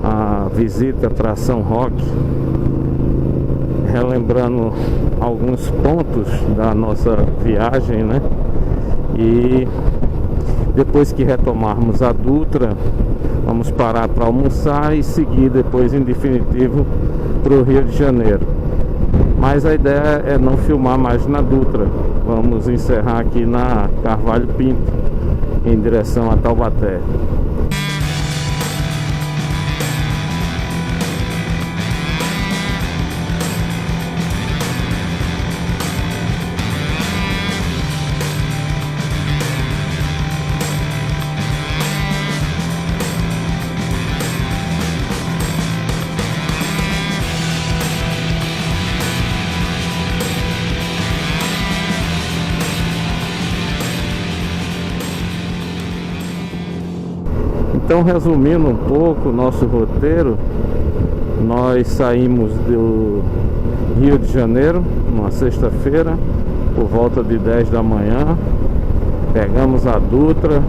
a visita para São Roque, relembrando alguns pontos da nossa viagem, né? E depois que retomarmos a Dutra, vamos parar para almoçar e seguir depois em definitivo para o Rio de Janeiro. Mas a ideia é não filmar mais na Dutra. Vamos encerrar aqui na Carvalho Pinto, em direção a Taubaté. Então, resumindo um pouco o nosso roteiro, nós saímos do Rio de Janeiro numa sexta-feira por volta de 10 da manhã, pegamos a Dutra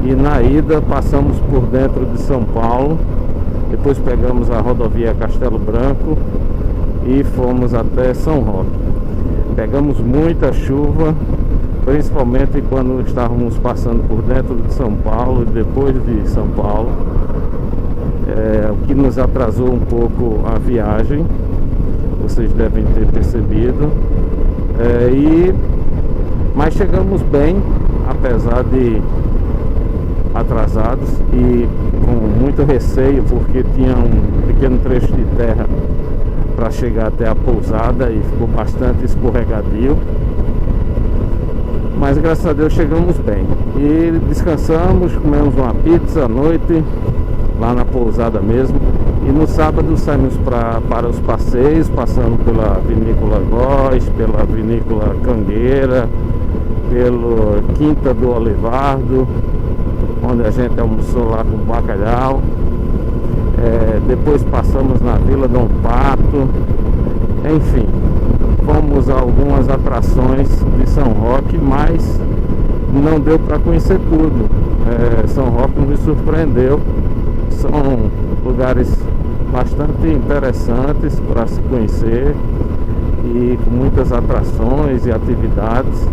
e na ida passamos por dentro de São Paulo, depois pegamos a rodovia Castelo Branco e fomos até São Roque. Pegamos muita chuva, principalmente quando estávamos passando por dentro de São Paulo e depois de São Paulo, o que nos atrasou um pouco a viagem, vocês devem ter percebido, mas chegamos bem, apesar de atrasados e com muito receio, porque tinha um pequeno trecho de terra para chegar até a pousada e ficou bastante escorregadio. Mas graças a Deus chegamos bem. E descansamos, comemos uma pizza à noite, lá na pousada mesmo. E no sábado saímos para os passeios, passando pela Vinícola Góes, pela Vinícola Cangueira, pelo Quinta do Olivardo, onde a gente almoçou lá com bacalhau. Depois passamos na Vila Dom Pato. Enfim, fomos a algumas atrações de São Roque, mas não deu para conhecer tudo. São Roque nos surpreendeu. São lugares bastante interessantes para se conhecer e com muitas atrações e atividades.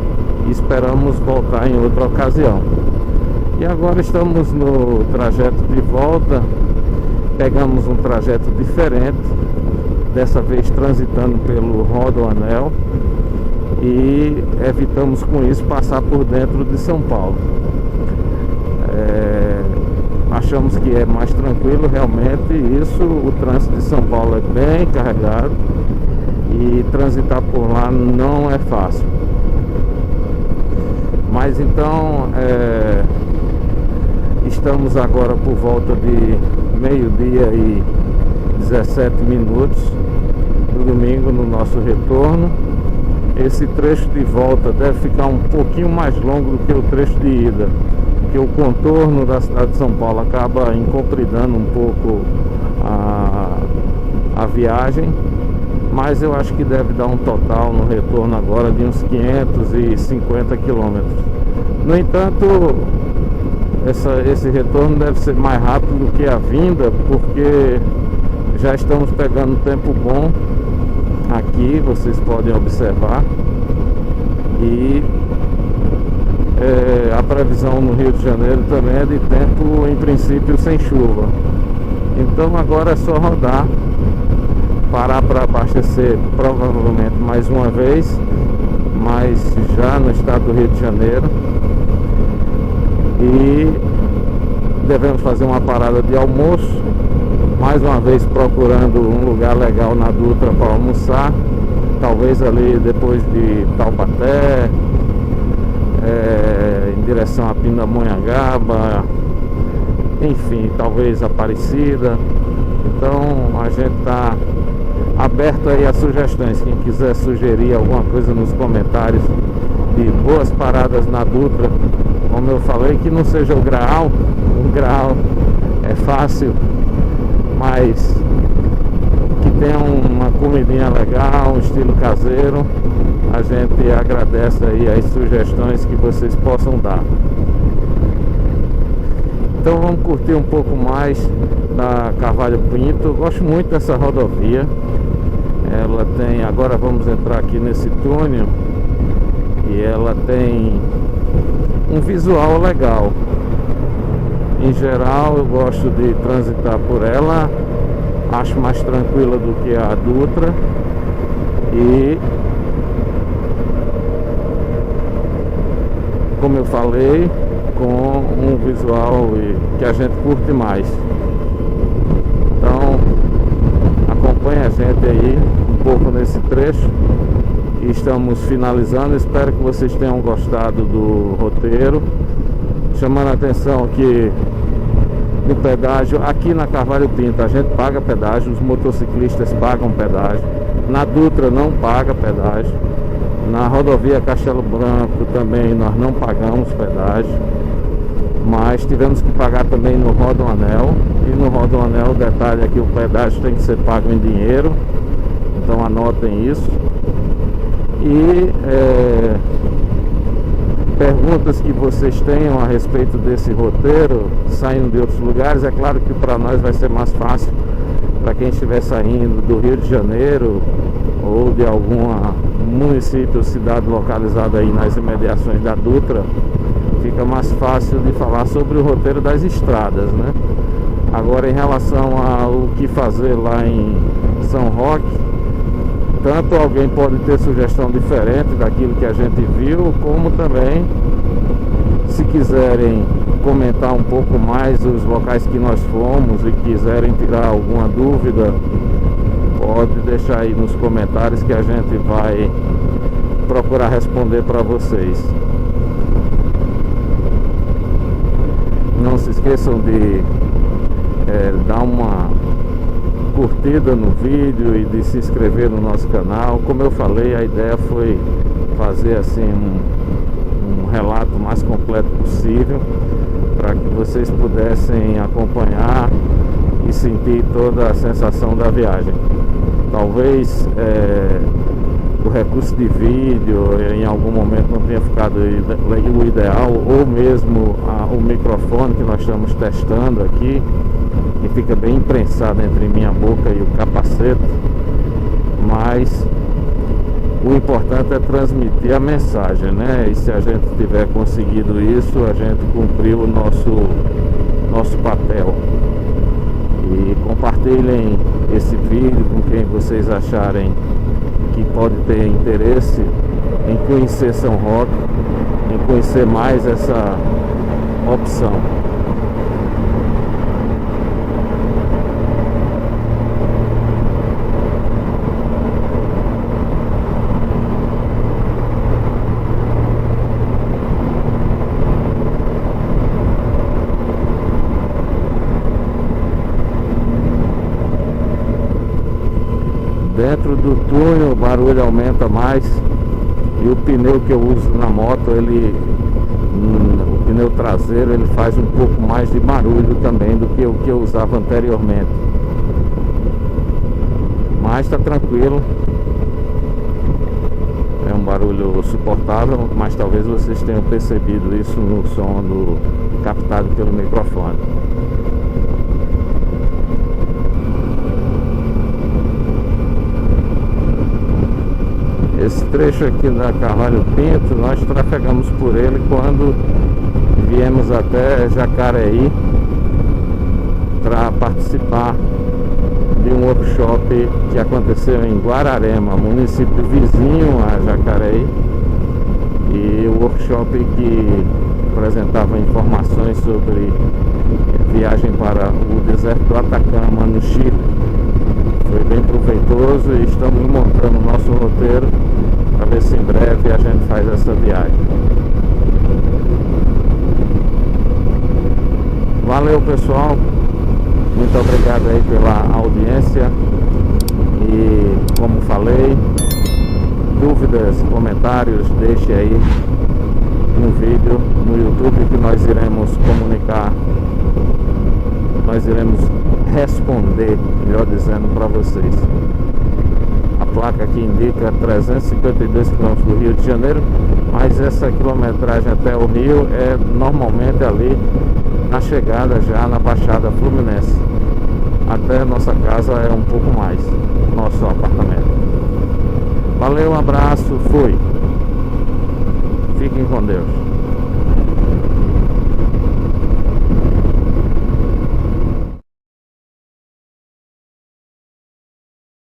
E esperamos voltar em outra ocasião. E agora estamos no trajeto de volta pegamos um trajeto diferente, dessa vez transitando pelo Rodoanel, e evitamos com isso passar por dentro de São Paulo. Achamos que é mais tranquilo realmente isso. O trânsito de São Paulo é bem carregado e transitar por lá não é fácil. Mas então estamos agora por volta de meio-dia e 17 minutos do domingo no nosso retorno. Esse trecho de volta deve ficar um pouquinho mais longo do que o trecho de ida, porque o contorno da cidade de São Paulo acaba encompridando um pouco a viagem, mas eu acho que deve dar um total no retorno agora de uns 550 quilômetros. No entanto, esse retorno deve ser mais rápido do que a vinda, porque já estamos pegando tempo bom aqui, vocês podem observar, e a previsão no Rio de Janeiro também é de tempo, em princípio, sem chuva. Então agora é só rodar, parar para abastecer provavelmente mais uma vez, mas já no estado do Rio de Janeiro, e devemos fazer uma parada de almoço, mais uma vez procurando um lugar legal na Dutra para almoçar, talvez ali depois de Taubaté, em direção a Pindamonhangaba, enfim, talvez Aparecida. Então a gente está aberto aí a sugestões. Quem quiser sugerir alguma coisa nos comentários de boas paradas na Dutra, como eu falei, que não seja o Graal é fácil, mas que tenha uma comidinha legal, um estilo caseiro. A gente agradece aí as sugestões que vocês possam dar. Então vamos curtir um pouco mais da Carvalho Pinto. Eu gosto muito dessa rodovia. Ela tem, agora vamos entrar aqui nesse túnel, e ela tem um visual legal. Em geral eu gosto de transitar por ela, acho mais tranquila do que a Dutra, e como eu falei, com um visual que a gente curte mais. Então acompanha a gente aí um pouco nesse trecho. Estamos finalizando, espero que vocês tenham gostado do roteiro. Chamando a atenção que no pedágio, aqui na Carvalho Pinto a gente paga pedágio, os motociclistas pagam pedágio. Na Dutra não paga pedágio. Na rodovia Castelo Branco também nós não pagamos pedágio, mas tivemos que pagar também no Rodoanel. E no Rodoanel, o detalhe é que o pedágio tem que ser pago em dinheiro, então anotem isso. E perguntas que vocês tenham a respeito desse roteiro, saindo de outros lugares, é claro que para nós vai ser mais fácil. Para quem estiver saindo do Rio de Janeiro ou de algum município ou cidade localizada aí nas imediações da Dutra, fica mais fácil de falar sobre o roteiro das estradas, né? Agora, em relação ao que fazer lá em São Roque, tanto alguém pode ter sugestão diferente daquilo que a gente viu, como também, se quiserem comentar um pouco mais os locais que nós fomos e quiserem tirar alguma dúvida, pode deixar aí nos comentários que a gente vai procurar responder para vocês. Não se esqueçam de dar uma curtida no vídeo e de se inscrever no nosso canal. Como eu falei, a ideia foi fazer assim um relato mais completo possível, para que vocês pudessem acompanhar e sentir toda a sensação da viagem. Talvez o recurso de vídeo em algum momento não tenha ficado o ideal, ou mesmo o microfone que nós estamos testando aqui, que fica bem imprensado entre minha boca e o capacete, mas o importante é transmitir a mensagem, né? E se a gente tiver conseguido isso, a gente cumpriu o nosso papel. E Compartilhem esse vídeo com quem vocês acharem que pode ter interesse em conhecer São Roque, em conhecer mais essa opção. Dentro do túnel o barulho aumenta mais e o pneu que eu uso na moto, o pneu traseiro, ele faz um pouco mais de barulho também do que o que eu usava anteriormente. Mas está tranquilo, é um barulho suportável, mas talvez vocês tenham percebido isso no som captado pelo microfone. Esse trecho aqui da Carvalho Pinto, nós trafegamos por ele quando viemos até Jacareí para participar de um workshop que aconteceu em Guararema, município vizinho a Jacareí, e o workshop que apresentava informações sobre viagem para o deserto do Atacama, no Chile. Foi bem proveitoso e estamos montando o nosso roteiro para ver se em breve a gente faz essa viagem. Valeu, pessoal, muito obrigado aí pela audiência e, como falei, dúvidas, comentários, deixe aí no vídeo no YouTube que nós iremos comunicar, nós iremos responder, melhor dizendo, para vocês. A placa aqui indica 352 km do Rio de Janeiro, mas essa quilometragem até o Rio é normalmente ali na chegada já na Baixada Fluminense. Até nossa casa é um pouco mais, nosso apartamento. Valeu, um abraço, fui. Fiquem com Deus.